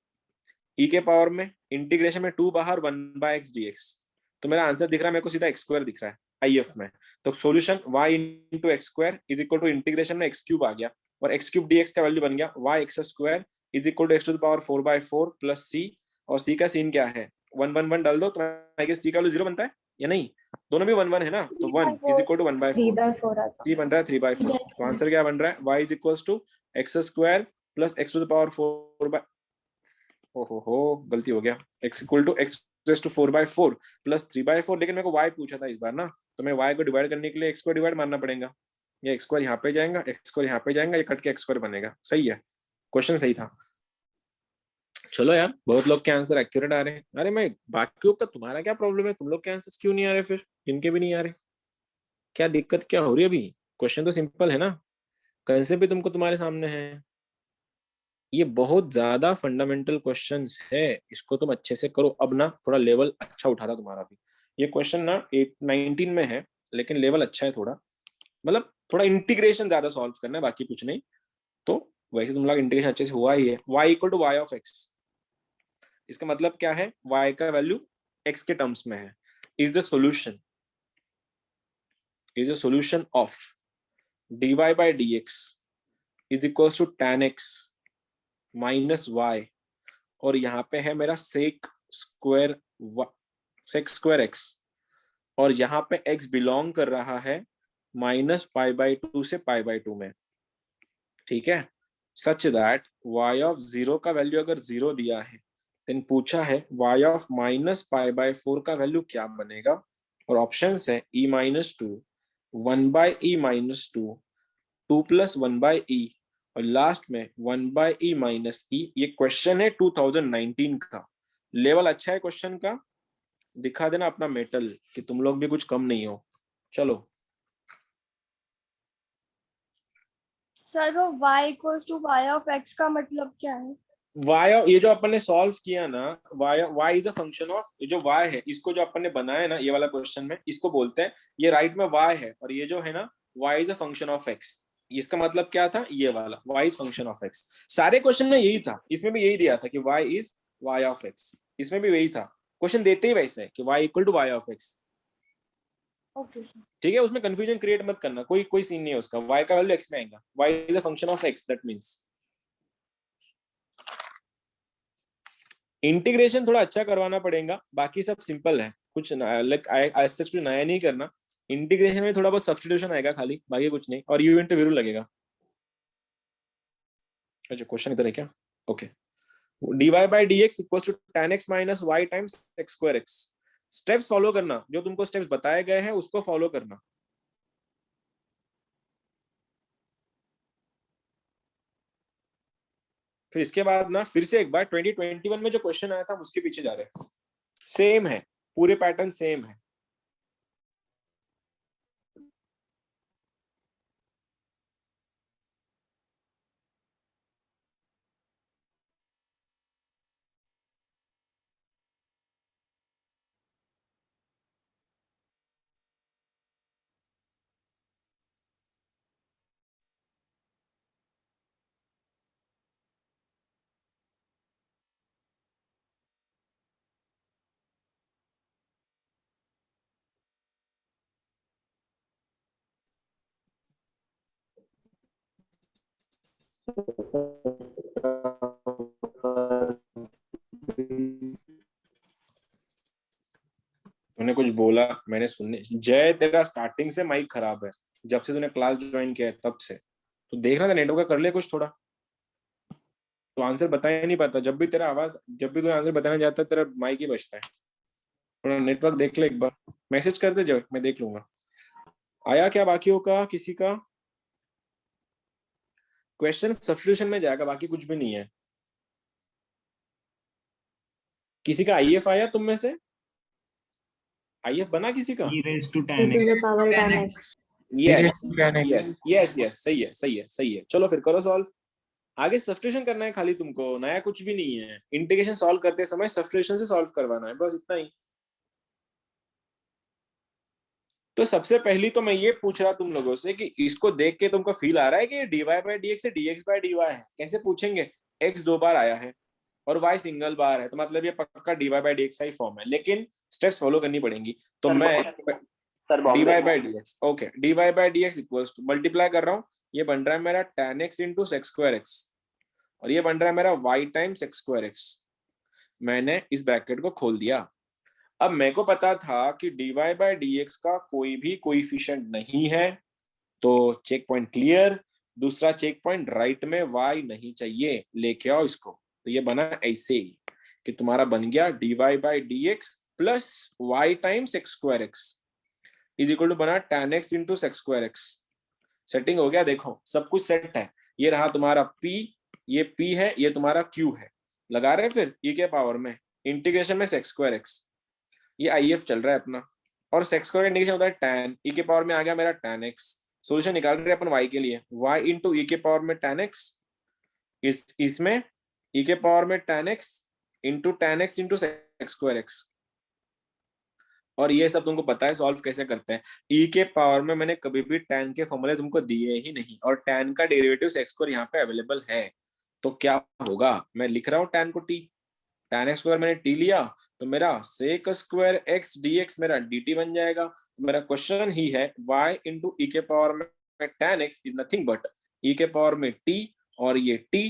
ई के पावर में इंटीग्रेशन में 2 बाहर 1 बाय एक्स डीएक्स। तो मेरा आंसर दिख रहा है मेरे को सीधा एक्स स्क्वायर दिख रहा है आईएफ में। तो solution y into x square is equal to integration में एक्स क्यूब आ गया, और एक्स क्यूब डीएक्स का वैल्यू बन गया y x square is equal to x to the power 4/4 plus C. और सी का सीन क्या है, 1 1 1 डाल दो तो आई गेस सी का वैल्यू 0 बनता है या नहीं? दोनों भी 1 1 है ना, तो 1 इज इक्वल टू 1/4, 3/4 आता सी बन रहा है 3/4। तो आंसर क्या बन रहा है, y is equal to x square plus X to the power 4 ओहो गलती हो गया, x equal to X raise to 4/4 plus 3/4। लेकिन मेरे को y पूछा था इस बार ना, तो मैं y को डिवाइड करने के लिए x को डिवाइड मारना पड़ेगा। ये x स्क्वायर यहाँ पे जाएगा, x स्क्वायर यहाँ पे जाएगा, ये कट के x स्क्वायर बनेगा। सही है, क्वेश्चन सही था। चलो यार, बहुत लोग के आंसर एक्यूरेट आ रहे हैं। अरे मैं बाकियों का, तुम्हारा क्या प्रॉब्लम है, तुम लोग के आंसर क्यों नहीं आ रहे फिर, इनके भी नहीं आ रहे, क्या दिक्कत क्या हो रही है? अभी क्वेश्चन तो सिंपल है ना, कंसेप्ट भी तुमको तुम्हारे सामने है। ये बहुत ज्यादा फंडामेंटल क्वेश्चंस है, इसको तुम अच्छे से करो। अब ना थोड़ा लेवल अच्छा उठा था तुम्हारा भी। ये क्वेश्चन ना 19 में है, लेकिन लेवल अच्छा है थोड़ा, मतलब थोड़ा इंटीग्रेशन ज्यादा सॉल्व करना है, बाकी कुछ नहीं। तो वैसे तुम लोग इंटीग्रेशन अच्छे से हुआ ही है। y equal to Y of X, इसका मतलब क्या है, y का वैल्यू x के टर्म्स में है। Is the solution of dy by dx is equal to tan x minus y, और यहाँ पे है मेरा सेक स्क्वायर x, और यहाँ पे x बिलोंग कर रहा है -π/2 से π/2 में। ठीक है, सच दैट y ऑफ 0 का वैल्यू अगर 0 दिया है, देन पूछा है y ऑफ -π/4 का वैल्यू क्या बनेगा, और ऑप्शंस है e-2, 1/e-2, 2 + 1/e, और लास्ट में 1/e-e। ये क्वेश्चन है 2019 का, लेवल अच्छा है क्वेश्चन का। दिखा देना अपना मेटल कि तुम लोग भी कुछ कम नहीं हो। चलो सर वो y equals to y of x का मतलब क्या है? y, ये जो अपन ने सॉल्व किया ना, y is a function of, ये जो y है, इसको जो अपन ने बनाया ना ये वाला क्वेश्चन में, इसको बोलते हैं, ये राइट में y है, और ये जो है ना y is a function of x। इसका मतलब क्या था, ये वाला y is function of x। सारे क्वेश्चन में यही था, इसमें भी यही दिया था कि y is y of x, इसमें भी यही था। क्वेश्चन देते ही वैसे है कि y equal to y of x। Okay sir. ठीक है, उसमें कंफ्यूजन क्रिएट मत करना, कोई सीन नहीं है उसका। y का वैल्यू x में आएगा, y is a function of x, that means integration थोड़ा अच्छा करवाना पड़ेगा, बाकी सब सिंपल है, कुछ लाइक ऐसा कुछ नया नहीं करना। इंटीग्रेशन में थोड़ा बहुत सब्स्टिट्यूशन आएगा खाली, बाकी कुछ नहीं, और यू इंटू वीरू लगेगा। अच्छा क्वेश्चन इधर है क्या? Okay, dy by dx equals to tan x minus y times x square x। Steps follow करना, जो तुमको स्टेप्स बताए गए हैं उसको फॉलो करना। फिर इसके बाद ना फिर से एक बार 2021 में जो क्वेश्चन आया था उसके पीछे जा रहे हैं। सेम है, पूरे पैटर्न सेम है। तूने कुछ बोला मैंने सुनने। जय तेरा स्टार्टिंग से माइक खराब है, जब से तूने क्लास ज्वाइन किया है तब से। तो देखना था नेटवर्क का कर ले कुछ थोड़ा। तो आंसर बता ही नहीं पाता, जब भी तेरा आवाज, जब भी तू आंसर बताने जाता है तेरा माइक ही बजता है। थोड़ा नेटवर्क देख ले एक बार, मैसेज कर दे जब, मैं देख लूंगा। आया क्या बाकियों का? किसी का क्वेश्चन सब्स्टिट्यूशन में जाएगा, बाकी कुछ भी नहीं है। किसी का आईएफ आया तुम में से? आईएफ बना किसी का? e raised to e tan to the x। power tan x। Yes yes yes yes, सही है सही है सही है। चलो फिर करो सॉल्व। आगे सब्स्टिट्यूशन करना है खाली तुमको, नया कुछ भी नहीं है। इंटीग्रेशन सॉल्व करते समय सब्स्टिट्यूशन से सॉल्व करवाना है, बस इतना ही। तो सबसे पहली तो मैं ये पूछ रहा तुम लोगों से कि इसको देख के तुमको फील आ रहा है कि dy by dx से dx by dy है? कैसे पूछेंगे? x 2 बार आया है और y सिंगल बार है, तो मतलब ये पक्का dy by dx का ही फॉर्म है, लेकिन स्टेप्स फॉलो करनी पड़ेंगी। तो मैं dy by dx, okay, dy by dx equals to, multiply कर रहा हूँ, ये बन रहा है मेरा tan x into sec square x, और ये बन रहा है मेरा y times sex square x। मैंने इस ब्रैकेट को खोल दिया। अब मेरे को पता था कि dy by dx का कोई भी कोएफिशिएंट नहीं है, तो चेक पॉइंट क्लियर। दूसरा चेक पॉइंट, राइट में y नहीं चाहिए, लेके आओ इसको। तो ये बना ऐसे कि तुम्हारा बन गया dy by dx plus y times x square x is equal to बना tan x into sec square x। Setting हो गया, देखो सब कुछ सेट है। ये रहा तुम्हारा p, ये p है, ये तुम्हारा q है। लगा रहे फिर e के पावर में, इंटीग्रेशन में सेक्स स्क्वायर x, ये आईएफ चल रहा है अपना, और सेक्स स्क्वायर इंटीग्रेशन होता है tan, e के पावर में आ गया मेरा tan x। सॉल्यूशन निकाल रहे हैं अपन y के लिए, y इंटू e के पावर में tan x, इसमें e के पावर में tan x into sec square x। और ये सब तुमको पता है सॉल्व कैसे करते हैं। e के पावर में मैंने कभी भी tan के फॉर्मूले तुमको दिए ही नहीं, और tan का डेरिवेटिव सेक्स स्क्वायर यहाँ पे अवेलेबल है। तो क्या होगा, मैं लिख रहा हूँ tan को t, tan x स्क्वायर मैंने t लिया, तो मेरा sec स्क्वायर x dx मेरा dt बन जाएगा। मेरा क्वेश्चन ही है y इंटू e के पावर में tan x is nothing but e के पावर में t और ये t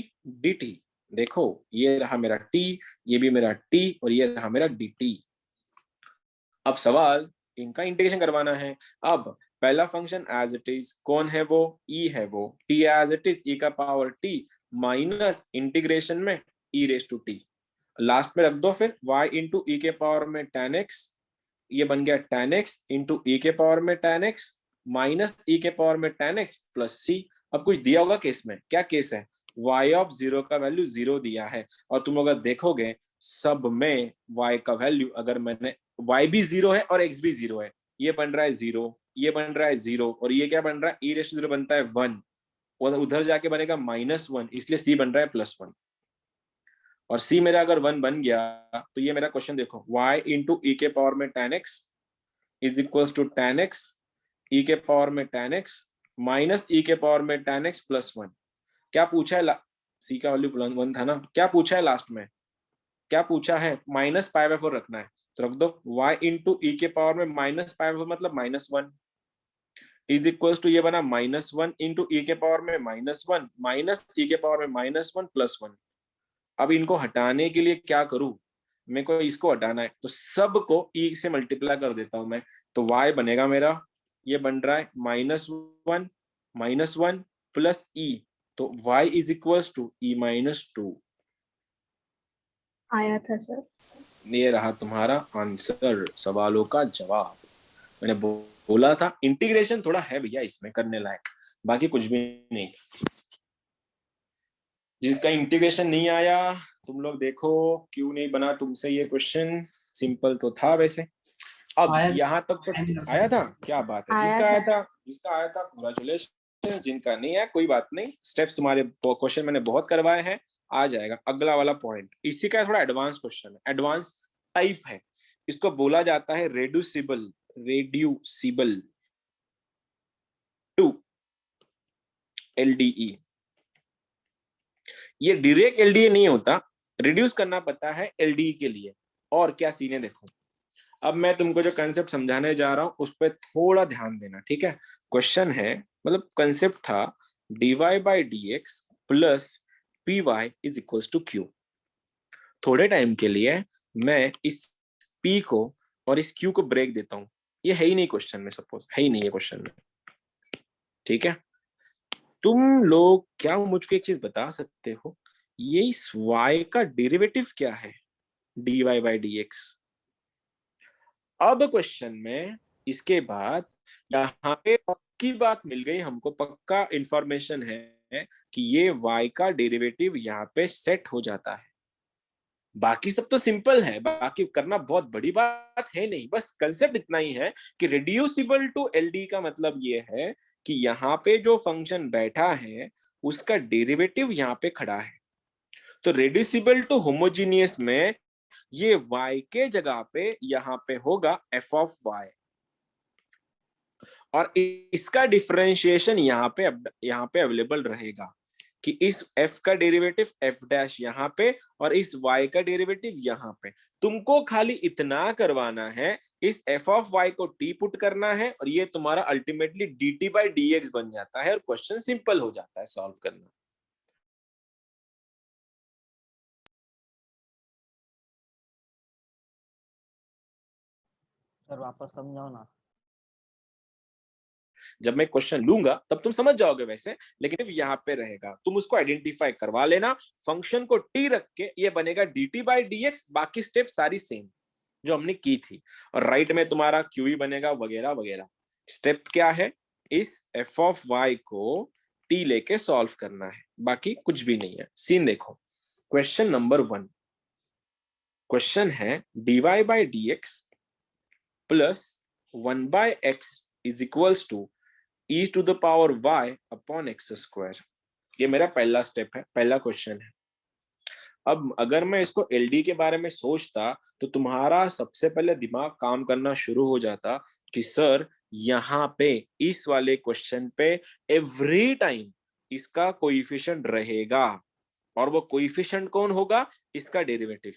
dt। देखो ये रहा मेरा t, ये भी मेरा t, और ये रहा मेरा dt। अब सवाल इनका इंटीग्रेशन करवाना है। अब पहला फंक्शन एज इट इज, कौन है वो? e है वो, t as it is, e का पावर t माइनस इंटीग्रेशन में e raise to t, last में रख दो फिर y इंटू e के पावर में tan x, ये बन गया tan x इंटू e के पावर में tan x माइनस e के पावर में tan x प्लस c। अब कुछ दिया होगा केस में, क्या केस है? y ऑफ 0 का वैल्यू 0 दिया है, और तुम अगर देखोगे सब में y का वैल्यू, अगर मैंने y भी 0 है और x भी 0 है, ये बन रहा है 0, ये बन रहा है 0, और ये क्या बन रहा है? e रेज़ टू 0 बनता है 1, और उधर जाके बनेगा -1, इसलिए c बन रहा है +1। और c मेरा अगर 1 बन गया तो ये मेरा क्वेश्चन देखो, y इंटू e के पावर में tan x is equals to tan x e के पावर में tan x माइनस e के पावर में tan x प्लस 1। क्या पूछा है? c का वैल्यू 1 था ना, क्या पूछा है लास्ट में? क्या पूछा है? -π/4 रखना है। तो रख दो y इंटू ई के पावर में माइनस पाई मतलब -1 इज इक्वल टू ये बना -1 इंटू ई के पावर में -1 माइनस ई के पावर में -1 प्लस 1। अब इनको हटाने के लिए क्या करूं, मेरे को इसको हटाना है तो सब को ई से मल्टीप्लाई कर देता हूं मैं, तो y बनेगा मेरा, ये बन रहा है -1 प्लस ई, तो y is equal to e-2। आया था सर। ये रहा तुम्हारा आंसर, सवालों का जवाब। मैंने बोला था इंटीग्रेशन थोड़ा है भैया इसमें करने लायक, बाकी कुछ भी नहीं। जिसका इंटीग्रेशन नहीं आया तुम लोग देखो क्यों नहीं बना तुमसे ये क्वेश्चन, सिंपल तो था वैसे। अब यहाँ तक तो आया था, क्या बात है। जिसका आया था कांग्रेचुलेशन, जिनका नहीं है कोई बात नहीं, स्टेप्स तुम्हारे क्वेश्चन मैंने बहुत करवाए हैं, आ जाएगा। अगला वाला पॉइंट इसी का थोड़ा एडवांस क्वेश्चन है, एडवांस टाइप है, इसको बोला जाता है रेड्यूसिबल टू LDE। ये डायरेक्ट LDE नहीं होता, रिड्यूस करना पड़ता है LDE के लिए। और क्या सीन है देखो, अब मैं तुमको जो कंसेप्ट समझाने जा रहा हूं उस पर थोड़ा ध्यान देना, ठीक है। क्वेश्चन है, मतलब कंसेप्ट था dy by dx plus py is equal to q। थोड़े टाइम के लिए मैं इस p को और इस q को ब्रेक देता हूं, ये है ही नहीं क्वेश्चन में, सपोज है ही नहीं है क्वेश्चन में, ठीक है। तुम लोग क्या मुझको एक चीज बता सकते हो, ये इस y का डेरिवेटिव क्या है, dy by dx। अब क्वेश्चन में इसके बाद यहाँ पे पक्की बात मिल गई हमको, पक्का इंफॉर्मेशन है कि ये y का डेरिवेटिव यहाँ पे सेट हो जाता है। बाकी सब तो सिंपल है, बाकी करना बहुत बड़ी बात है नहीं, बस कंसेप्ट इतना ही है कि रिड्यूसिबल टू LD का मतलब ये है कि यहाँ पे जो फंक्शन बैठा है उसका डेरिवेटिव यहाँ पे खड़ा है। तो रिड्यूसिबल टू होमोजीनियस में ये y के जगह पे यहाँ पे होगा f ऑफ y, और इसका डिफरेंशिएशन यहाँ पे अवेलेबल रहेगा कि इस f का डेरिवेटिव f डैश यहाँ पे और इस y का डेरिवेटिव यहाँ पे। तुमको खाली इतना करवाना है, इस f ऑफ y को t पुट करना है और ये तुम्हारा अल्टीमेटली dt बाई dx बन जाता है और क्वेश्चन सिंपल हो जाता है सॉल्व करना। सर वापस समझाओ ना। जब मैं क्वेश्चन लूंगा तब तुम समझ जाओगे वैसे, लेकिन यहाँ पे रहेगा, तुम उसको आइडेंटिफाई करवा लेना। फंक्शन को t रख के ये बनेगा dt बाई dx, बाकी स्टेप सारी सेम जो हमने की थी, और राइट में तुम्हारा q ही बनेगा वगैरह वगैरह। स्टेप क्या है, इस f ऑफ y को t लेके सॉल्व करना है, बाकी कुछ भी नहीं है। सीन देखो, क्वेश्चन नंबर 1, क्वेश्चन है dy by dx plus 1 by x is equals to e to the power y upon x square. ये मेरा पहला स्टेप है, पहला क्वेश्चन है। अब अगर मैं इसको LD के बारे में सोचता तो तुम्हारा सबसे पहले दिमाग काम करना शुरू हो जाता कि सर यहाँ पे इस वाले क्वेश्चन पे एवरी टाइम इसका कोएफिशिएंट रहेगा, और वो कोएफिशिएंट कौन होगा, इसका डेरिवेटिव।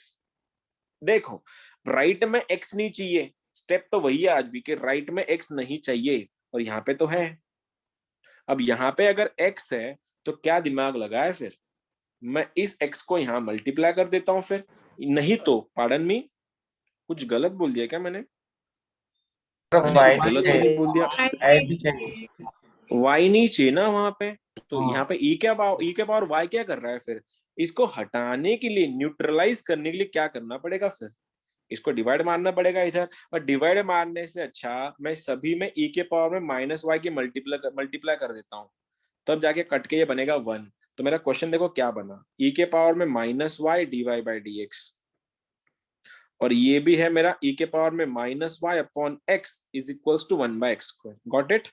देखो राइट में x नहीं चाहिए, स्टेप तो वही है आज भी कि राइट में x नहीं चाहिए, और यहाँ पे तो है। अब यहाँ पे अगर x है तो क्या दिमाग लगाए, फिर मैं इस x को यहाँ मल्टीप्लाई कर देता हूँ, फिर नहीं तो पार्डन मी, कुछ गलत बोल दिया क्या मैंने गलत नहीं बोल दिया, y नहीं चाहिए ना वहां पे, तो यहाँ पे e के पावर y क्या कर रहा है, फिर इसको हटाने के लिए, न्यूट्रलाइज करने के लिए क्या करना पड़ेगा, फिर इसको डिवाइड मारना पड़ेगा इधर, और डिवाइड मारने से अच्छा मैं सभी में e के पावर में माइनस y की मल्टीप्लाई कर देता हूँ, तब जाके कट के ये बनेगा 1। तो मेरा क्वेश्चन देखो क्या बना, e के पावर में minus y dy by dx, और ये भी है मेरा e के पावर में minus y upon x is equals to 1 by x square. Got it,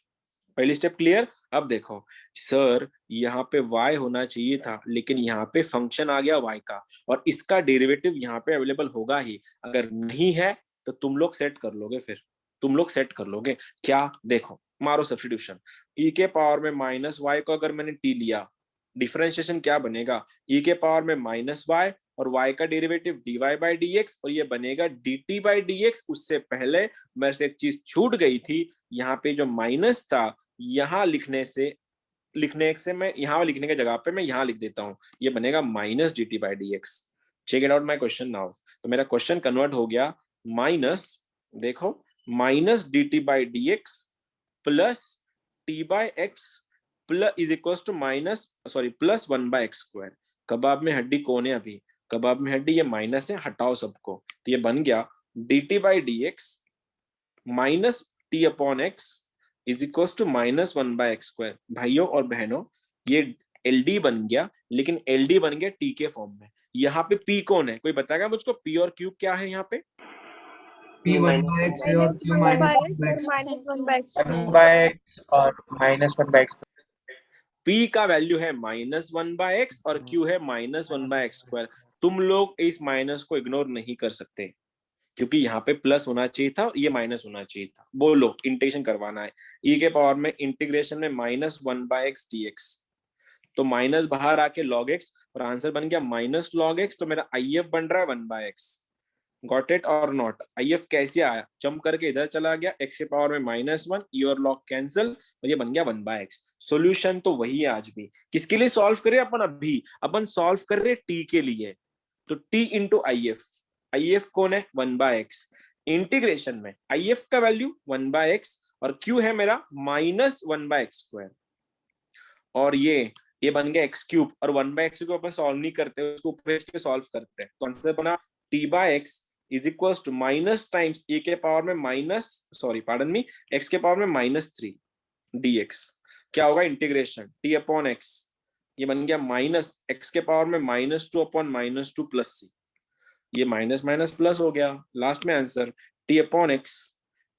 पहली स्टेप क्लियर। अब देखो सर यहाँ पे y होना चाहिए था, लेकिन यहाँ पे फंक्शन आ गया y का, और इसका डेरिवेटिव यहाँ पे अवेलेबल होगा ही, अगर नहीं है तो तुम लोग सेट कर लोगे, फिर तुम लोग सेट कर लोगे क्या, देखो मारो सब्स्टिट्यूशन, e के पावर में माइनस y को अगर मैंने t लिया, डिफरेंशिएशन क्या बनेगा, e के पावर में माइनस y और y का डेरिवेटिव dy by dx, और ये बनेगा dt by dx। उससे पहले मेरे से एक चीज छूट गई थी, यहाँ पे जो माइनस था, यहाँ लिखने से मैं यहाँ लिखने की जगह पे मैं यहाँ लिख देता हूँ, ये बनेगा minus dt by dx। Check it out my question now. तो मेरा क्वेश्चन कन्वर्ट हो गया माइनस, देखो, minus dt by dx plus t by x plus is equal to minus plus 1 by x square. कबाब में हड्डी कौन है अभी? कबाब में हड्डी, ये माइनस है, हटाओ सबको। तो ये बन गया dt by dx minus t upon x is equal to minus 1 by x square. भाइयों और बहनों, ये LD बन गया, लेकिन LD बन गया t के फॉर्म में। यहाँ पे p कौन है? कोई बताएगा मुझको? p और q क्या है यहाँ पे? P1 by x है और minus Q 1 by minus 1 by x और x। minus 1 by x 1 by x और -1 by x। p का वैल्यू है -1 by x और q है -1 by x स्क्वायर। तुम लोग इस माइनस को इग्नोर नहीं कर सकते, क्योंकि यहाँ पे प्लस होना चाहिए था और ये माइनस होना चाहिए था। बोलो, इंटीग्रेशन करवाना है, e के पावर में इंटीग्रेशन में -1 by x dx, तो माइनस बाहर आके log x और आंसर बन गया माइनस log x। तो मेरा IF बन रहा है 1 by x। गॉट इट और नॉट? IF कैसे आया? जंप करके इधर चला गया, x के पावर में -1, e और log कैंसिल, और ये बन गया 1 by x। सॉल्यूशन तो वही है आज भी। किसके लिए सॉल्व कर रहे हैं अपन? अभी अपन सॉल्व कर रहे हैं t के लिए, तो t इंटू IF। IF कौन है? 1 by x। इंटीग्रेशन में IF का वैल्यू 1 by x और q है मेरा -1 by x स्क्वायर, और ये बन गया x क्यूब। और 1 by x को अपन सॉल्व नहीं करते, उसको ऊपर के सॉल्व करते हैं। तो आंसर बना t by x is equal to minus times e के पावर में x के पावर में -3 dx। क्या होगा? इंटीग्रेशन t अपॉन x, ये बन गया माइनस x के पावर में -2 अपॉन -2 प्लस c, ये माइनस माइनस प्लस हो गया। लास्ट में answer t upon x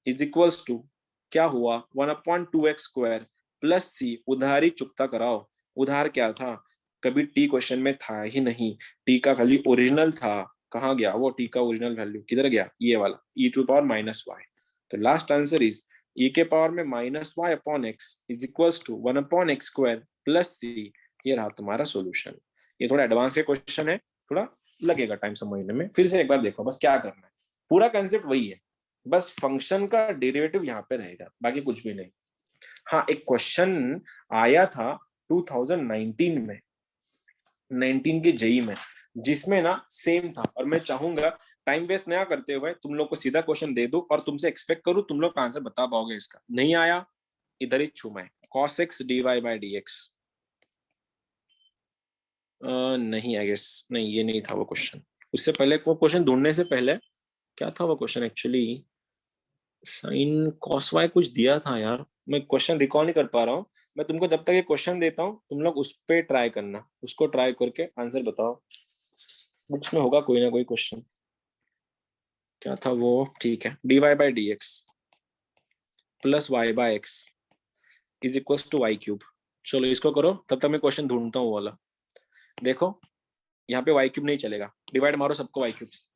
is equal to क्या हुआ? 1 upon 2x square plus c। उधार ही चुकता कराओ। उधार क्या था? कभी t क्वेश्चन में था ही नहीं। t का वैल्यू ओरिजिनल था, कहाँ गया वो? t का ओरिजिनल वैल्यू किधर गया? ये वाला e टू पावर -y। तो लास्ट आंसर इज e के पावर में -y upon x is equal to 1 upon x square plus c। ये रहा तुम्हारा सॉल्यूशन। ये थोड़ा एडवांस के क्वेश्चन है, थोड़ा लगेगा टाइम समझने में। फिर से एक बार देखो, बस क्या करना है, पूरा कंसेप्ट वही है, बस फंक्शन का डेरिवेटिव यहाँ पे रहेगा, बाकी कुछ भी नहीं। हाँ, एक क्वेश्चन आया था 2019 में, 19 के जेई में, जिसमें ना सेम था। और मैं चाहूंगा टाइम वेस्ट नया करते हुए तुम लोग को सीधा क्वेश्चन दे दो और तुमसे एक्सपेक्ट करूं तुम लोग आंसर बता पाओगे इसका। नहीं आया, इधर ही छू मैं, cos x dy by dx। नहीं, आई गेस नहीं, ये नहीं था वो क्वेश्चन। उससे पहले वो क्वेश्चन ढूंढने से पहले क्या था वो question actually? Sine cos y कुछ दिया था यार, मैं क्वेश्चन रिकॉल नहीं कर पा रहा हूँ। मैं तुमको जब तक ये क्वेश्चन देता हूँ तुम लोग उस पर ट्राई करना, उसको ट्राई करके आंसर बताओ। बुक्स में होगा कोई ना कोई क्वेश्चन। क्या था वो? ठीक है, dy by dx plus y by x is equal to y cube. चलो इसको करो, तब तक मैं क्वेश्चन ढूंढता हूँ वाला। देखो यहाँ पे y क्यूब नहीं चलेगा, डिवाइड मारो सबको y क्यूब से।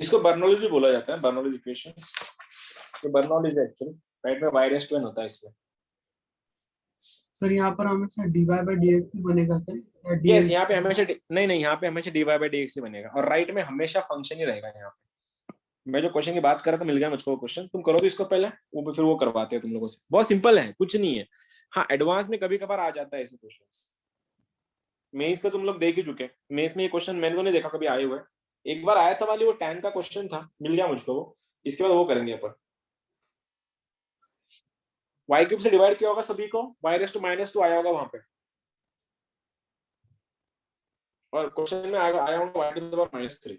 इसको बर्नौलीज भी बोला जाता है, बर्नौलीज इक्वेशंस। ये बर्नौलीज है एक्चुअली, राइट में y रेज़ टू n होता है इसमें। सर यहाँ पर हमेशा dy by dx ही बनेगा क्या? या यस, dx? यहाँ पे हमेशा नहीं, यहाँ पे हमेशा dy by dx ही बनेगा, और राइट में हमेशा फंक्शन ही रहेगा। यहाँ पे मैं जो क्वेश्चन की बात कर रहा था, मिल गया मुझको वो क्वेश्चन। तुम करोगे इसको पहले, वो फिर वो करवाते हैं तुम लोगों से। बहुत सिंपल है, कुछ नहीं है। हाँ, एडवांस में कभी कभार आ जाता है ऐसे क्वेश्चन। मेंस का तुम लोग देख ही चुके। मेंस में ये क्वेश्चन मैंने तो नहीं देखा कभी आए हुए। एक बार आया था वाली वो tan का क्वेश्चन था, मिल गया मुझको वो। इसके बाद वो करेंगे अपन। y क्यूब से डिवाइड किया होगा सभी को, y रेज़ टू -2 आया होगा वहां पे, और क्वेश्चन में आया होगा y टू द पावर -3।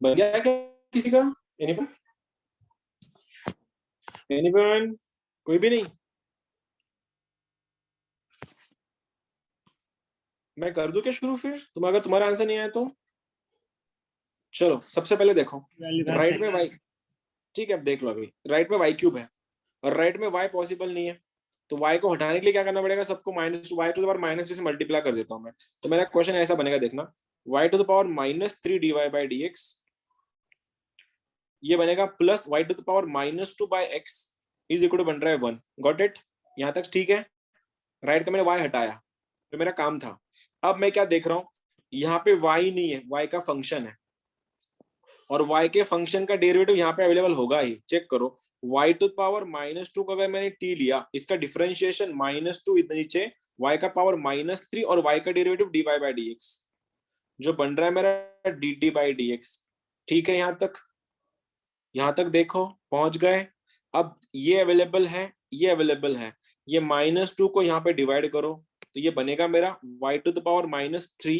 बन गया क्या किसी का? एनीवन? एनीवन? कोई भी नहीं? मैं कर दूं क्या शुरू फिर? अगर तुम्हारा आंसर नहीं आया तो चलो सबसे पहले देखो, राइट में वाई, ठीक है अब देख लो, अभी राइट में वाई क्यूब है और राइट में वाई पॉसिबल नहीं है, तो y को हटाने के लिए क्या करना पड़ेगा? सबको minus two, y to the power minus three से मल्टीप्लाई कर देता हूं मैं। तो मेरा क्वेश्चन ऐसा बनेगा, देखना, y to the power minus three d y by d x, ये बनेगा plus y to the power minus two by x is equal to बन रहा है वन। Got it? यहां तक ठीक है? राइट का मैंने y हटाया, तो मेरा काम था। अब मैं क्या देख रहा हूं, यहाँ पे y नहीं है, y का फंक्शन है, और y के फंक्शन का डेरिवेटिव यहाँ पे अवेलेबल होगा ही। चेक करो, y to power minus two का अगर मैंने t लिया, इसका डिफरेंशिएशन माइनस टू नीचे, y का पावर माइनस थ्री और y का derivative dy by d x, जो बन रहा है मेरा dt बाई डी एक्स। ठीक है, यहाँ तक देखो पहुंच गए। अब ये अवेलेबल है, ये अवेलेबल है, ये माइनस टू को यहाँ पे डिवाइड करो, तो ये बनेगा मेरा y to the power minus three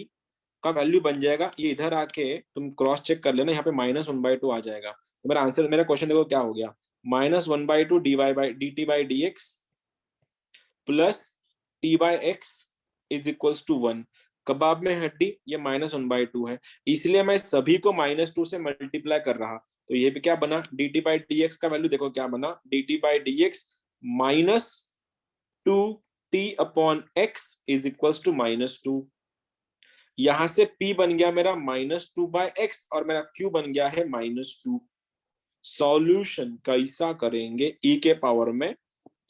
का वैल्यू बन जाएगा, ये इधर आके तुम क्रॉस चेक कर लेना, यहाँ पे माइनस वन बाई टू आ जाएगा। तो मेरा आंसर, मेरा क्वेश्चन देखो क्या हो गया, minus one by two d y by d t by d x plus t by x is equals to one. कबाब में हड्डी, ये माइनस वन बाई टू है, इसलिए मैं सभी को माइनस टू से मल्टीप्लाई कर रहा, तो ये भी क्या बना, d t by d x का वैल्यू देखो क्या बना, d t by d x minus two t upon x is equals to minus two. यहां से p बन गया मेरा माइनस टू बाय एक्स और मेरा q बन गया है माइनस टू। सॉल्यूशन कैसा करेंगे, e के पावर में,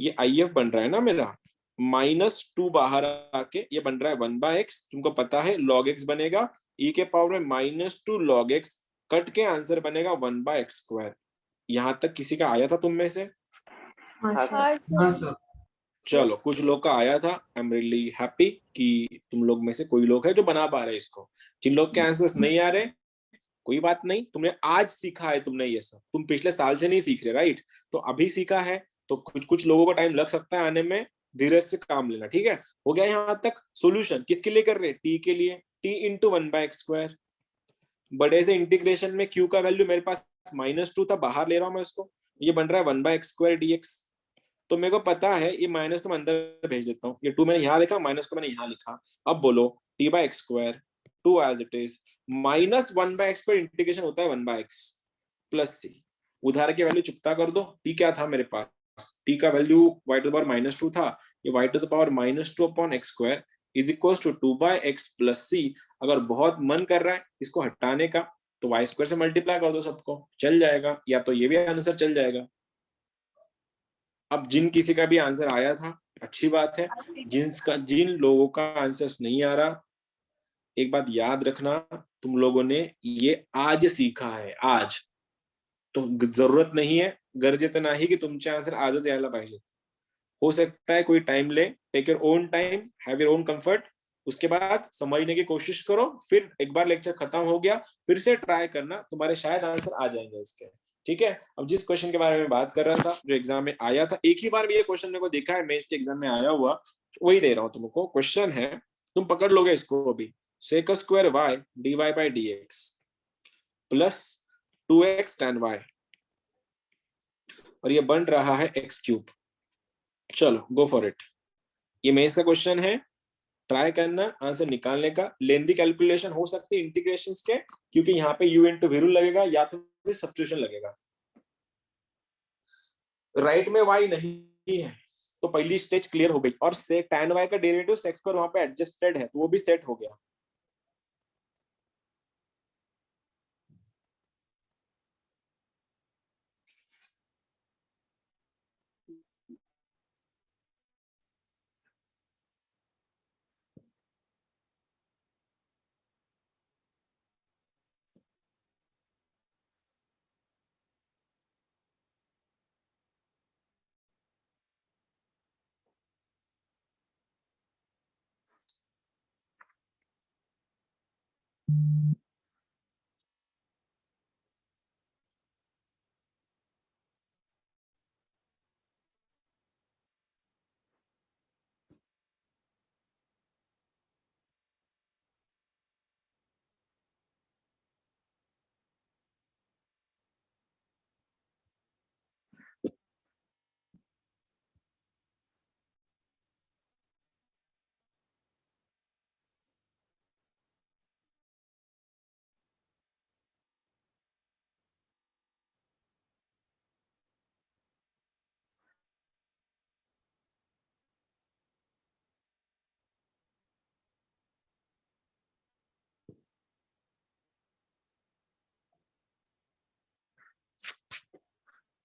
ये if बन रहा है ना मेरा, माइनस टू बाहर आके ये बन रहा है वन बाय एक्स, तुमको पता है लॉग एक्स बनेगा, e के पावर में minus two log x, cut के आंसर बनेगा वन बाय एक्स स्क्वायर। यहां तक किसी का आया था तुम में से? हाँ सर। हाँ हाँ सर। सर। चलो कुछ लोग का आया था, आई एम रियली हैप्पी कि तुम लोग में से कोई लोग है जो बना पा रहे इसको। जिन लोग के आंसर्स नहीं आ रहे, कोई बात नहीं, तुमने आज सीखा है, तुमने ये सब तुम पिछले साल से नहीं सीख रहे, राइट? तो अभी सीखा है, तो कुछ कुछ लोगों को टाइम लग सकता है आने में, धीरज से काम लेना, ठीक है? हो गया यहाँ तक। सोल्यूशन किसके लिए कर रहे हैं? टी के लिए, T into one by x square. बड़े से इंटीग्रेशन में क्यू का वैल्यू मेरे पास माइनस टू था, बाहर ले रहा हूं मैं उसको, ये बन रहा है one by x square D x. तो मेरे को पता है ये माइनस को मैं अंदर भेज देता हूँ, ये टू मैंने यहाँ लिखा, माइनस को मैंने यहाँ लिखा। अब बोलो t by x square to as it is minus one by x square, integration होता है one by x plus c. उधार की वैल्यू चुकता कर दो, टी क्या था मेरे पास, टी का value y to the power minus two था, ये y to the power minus two upon x square is equal to two by x plus C. अगर बहुत मन कर रहा है इसको हटाने का, तो वाई स्क्वायर से मल्टीप्लाई कर दो, सबको चल जाएगा, या तो ये भी आंसर चल जाएगा। अब जिन किसी का भी आंसर आया था अच्छी बात है, जिन लोगों का आंसर नहीं आ रहा, एक बात याद रखना, तुम लोगों ने ये आज सीखा है, आज, तो जरूरत नहीं है, गरजेचं नाही की तुमचे आंसर आजच यायला पाहिजे। हो सकता है कोई टाइम ले, take your own time, have your own comfort, उसके बाद समझने की कोशिश करो, फिर एक बार लेक्चर खत्म हो गया फिर से ट्राई करना, तुम्हारे शायद आंसर आ जाएंगे इसके। ठीक है? अब जिस क्वेश्चन के बारे में बात कर रहा था, जो एग्जाम में आया था, एक ही बार में ये क्वेश्चन मेरे को देखा है, मेंस के एग्जाम में आया हुआ, वही दे रहा हूँ तुमको। क्वेश्चन है, तुम पकड़ लोगे इसको अभी, sec square y d y by d x plus two x tan y, और ये बन रहा है एक्स क्यूब। चलो गो फॉर इट, ये मेंस का क्वेश्चन है, ट्राई करना आंसर निकालने का। लेंदी कैलकुलेशन हो सकती है इंटीग्रेशंस के, क्योंकि यहाँ पे u इंटू वीरू लगेगा या तो फिर सब्स्टिट्यूशन लगेगा। राइट में y नहीं है, तो पहली स्टेज क्लियर हो गई, और से tan y का डेरिवेटिव सेक्स स्क्वायर वहां पे एडजस्टेड है, तो वो भी सेट हो गया।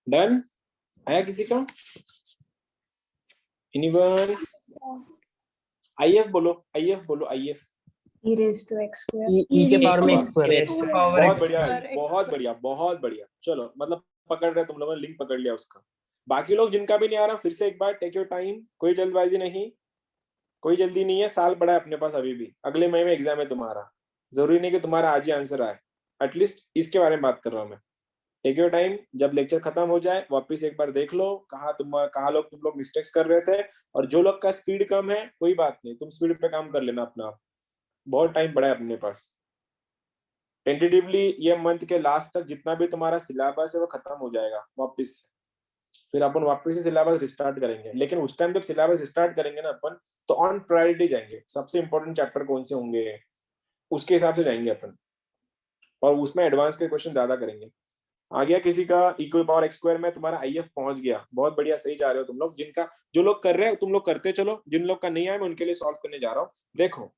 डन? आया किसी का? एनीवन? आईएफ बोलो, आईएफ बोलो, if. e raised to x square. ई के पावर में x square. raised to power बहुत x बढ़िया, square. बहुत बढ़िया, बहुत बढ़िया। चलो, मतलब पकड़ रहे, तुम लोगों ने लिंक पकड़ लिया उसका। बाकी लोग जिनका भी नहीं आ रहा, फिर से एक बार टेक योर टाइम, कोई जल्दबाजी नहीं, कोई जल्दी नहीं है, साल बड़ा है अपने पास अभी भी, अगले महीने में एग्जाम है तुम्हारा, जरूरी नहीं कि तुम्हारा आज ही आंसर आए, एटलीस्ट इसके बारे में बात कर रहा हूँ मैं। टेक योर टाइम, जब लेक्चर खत्म हो जाए वापस एक बार देख लो, कहाँ तुम लोग मिस्टेक्स कर रहे थे, और जो लोग का स्पीड कम है कोई बात नहीं, तुम स्पीड पे काम कर लेना अपना, बहुत टाइम पड़ा है अपने पास। टेंटेटिवली ये मंथ के लास्ट तक जितना भी तुम्हारा सिलेबस है वो खत्म हो जाएगा वापस से, फिर अपन वापस से सिलेबस रिस्टार्ट करेंगे। लेकिन उस टाइम जब सिलेबस रिस्टार्ट करेंगे ना अपन, तो ऑन प्रायोरिटी जाएंगे, सबसे इंपॉर्टेंट चैप्टर कौन से होंगे उसके हिसाब से जाएंगे अपन, और उसमें एडवांस के क्वेश्चन ज्यादा करेंगे। आ गया किसी का? इक्वल पावर एक्स स्क्वायर में तुम्हारा आईएफ पहुंच गया, बहुत बढ़िया, सही जा रहे हो तुम लोग। जिनका जो लोग कर रहे हो तुम लोग करते चलो, जिन लोग का नहीं आया मैं उनके लिए सॉल्व करने जा रहा हूँ। देखो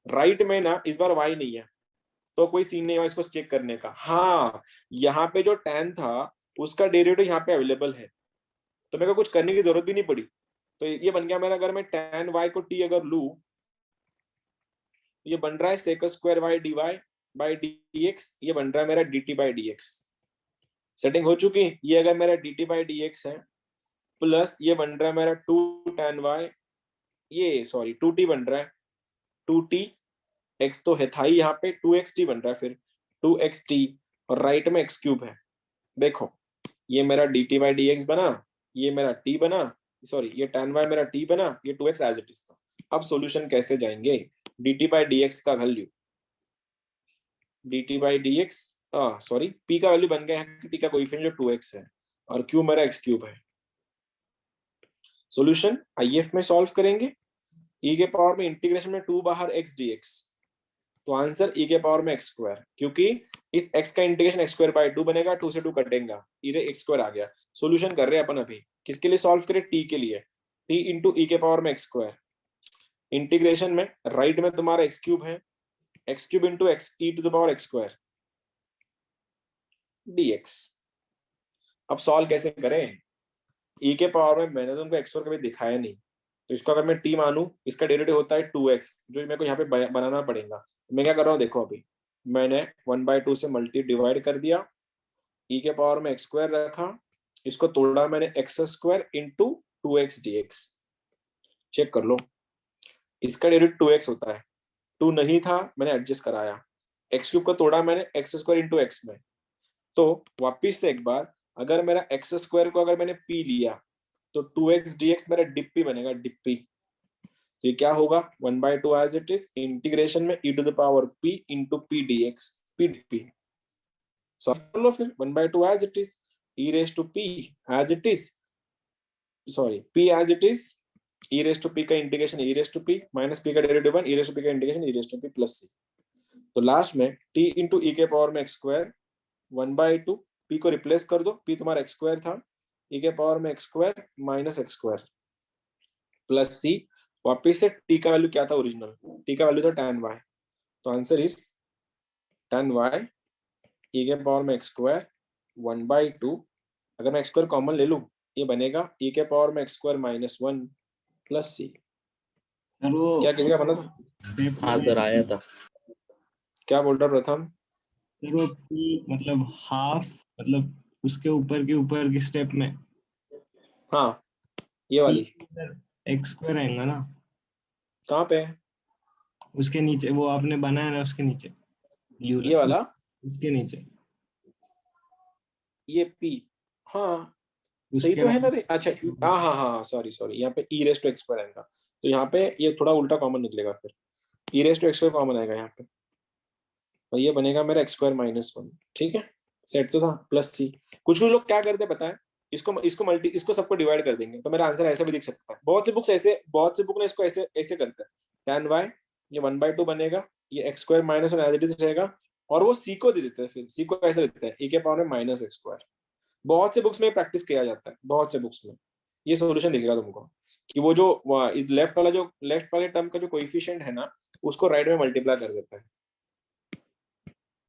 राइट में ना इस बार वाई नहीं है, तो कोई सीन नहीं है इसको चेक करने का। हाँ, यहाँ पे जो tan था उसका डेरिवेटिव यहाँ पे अवेलेबल है, तो मेरे को कुछ करने की जरूरत भी नहीं पड़ी। तो ये बन गया मेरा, अगर मैं tan y को t अगर लू, ये बन रहा है sec square y dy by dx, ये बन रहा है मेरा dt by dx। सेटिंग हो चुकी। ये अगर मेरा dt by dx है, प्लस ये बन रहा है मेरा 2 tan y, ये सॉरी 2t बन रहा है, 2t x तो है था ही यहाँ पे, 2xt बन रहा है, फिर 2xt, और राइट में x क्यूब है। देखो ये मेरा dt by dx बना, ये मेरा t बना, सॉरी ये tan y मेरा t बना, ये 2x एज इट इज था। अब सॉल्यूशन कैसे जाएंगे? dt by dx का value, dt by dx sorry p का वैल्यू बन गया है, t का कोएफिशिएंट जो 2x है, और q मेरा x क्यूब है। सॉल्यूशन IF में सॉल्व करेंगे, e के पावर में इंटीग्रेशन में 2 बाहर x dx, तो आंसर e के पावर में x स्क्वायर, क्योंकि इस x का इंटीग्रेशन x स्क्वायर बाय 2 बनेगा, 2 से 2 कटेगा, इधर x स्क्वायर आ गया। सॉल्यूशन कर रहे हैं अपन अभी, किसके लिए सॉल्व करें? t के लिए, t इंटू e के पावर में x स्क्वायर, इंटीग्रेशन में राइट में तुम्हारा x क्यूब है, x cube into x e to the power x square dx। अब सॉल्व कैसे करें? e के पावर में मैंने तुमको x स्क्वायर कभी दिखाया नहीं, तो इसको अगर मैं t मानूं, इसका डेरिवेटिव होता है 2x, जो मेरे को यहाँ पे बनाना पड़ेगा। मैं क्या कर रहा हूँ देखो, अभी मैंने 1/2 से मल्टी डिवाइड कर दिया, e के पावर में x स्क्वायर रखा, इसको तोड़ा मैंने x square into 2x dx। Check कर लो, इसका डेरिवेटिव 2x होता है, 2 नहीं था मैंने एडजस्ट कराया, x क्यूब को तोड़ा मैंने x स्क्वायर इंटू x में। तो वापिस से एक बार, अगर मेरा x स्क्वायर को अगर मैंने p लिया, तो 2x dx मेरा डिप बनेगा, डिप। ये क्या होगा? 1/2 एज इट इज, इंटीग्रेशन में e to the power p into p dx, p dp। Solve कर लो फिर, 1/2 as it is, e raise to p as it is, sorry p as it is, e raise to p का integration e raise to p minus p का derivative 1, e raise to p का integration e raise to p plus c। तो last में t into e के power में x square 1/2, p को replace कर दो, p तुम्हारा x स्क्वायर था, e के पावर में x square minus x square plus c। वापिस से t का वैल्यू क्या था? ओरिजिनल t का वैल्यू था tan y, तो answer is tan y e के पावर में x स्क्वायर 1/2, अगर मैं x स्क्वायर कॉमन ले लूं, ये बनेगा e के पावर में x square minus 1 plus c। क्या किसी का बना? हाँ सर आया था। क्या बोल रहा प्रथम? वो p मतलब हाफ, मतलब उसके ऊपर की स्टेप में हाँ ये वाली x स्क्वायर आएगा ना, कहाँ पे? उसके नीचे, वो आपने बनाया ना उसके नीचे, ये वाला, उसके नीचे, ये p, हाँ सही उसके तो है ना रे? अच्छा हाँ हाँ हाँ सॉरी सॉरी, यहाँ पे e raise to x square आएगा, तो यहाँ पे ये थोड़ा उल्टा कॉमन निकलेगा, फिर e raise to x square common आएगा यहाँ पे, और ये बनेगा मेरा x स्क्वायर माइनस 1। ठीक है, सेट तो था, प्लस c। कुछ लोग क्या करते हैं पता है, इसको सबको डिवाइड कर देंगे, तो मेरा आंसर ऐसा भी दिख सकता है। बहुत से बुक ने इसको ऐसे करते हैं, tan y ये 1/2 बनेगा, ये x square minus 1 as it is रहेगा, और वो c को दे देते हैं, फिर c को ऐसे देते हैं e के पावर में माइनस x स्क्वायर। बहुत से बुक्स में प्रैक्टिस किया जाता है, बहुत से बुक्स में ये सॉल्यूशन दिखेगा तुमको, कि वो जो इस लेफ्ट वाले टर्म का जो कोएफिशिएंट है ना, उसको राइट में मल्टीप्लाई कर देता है,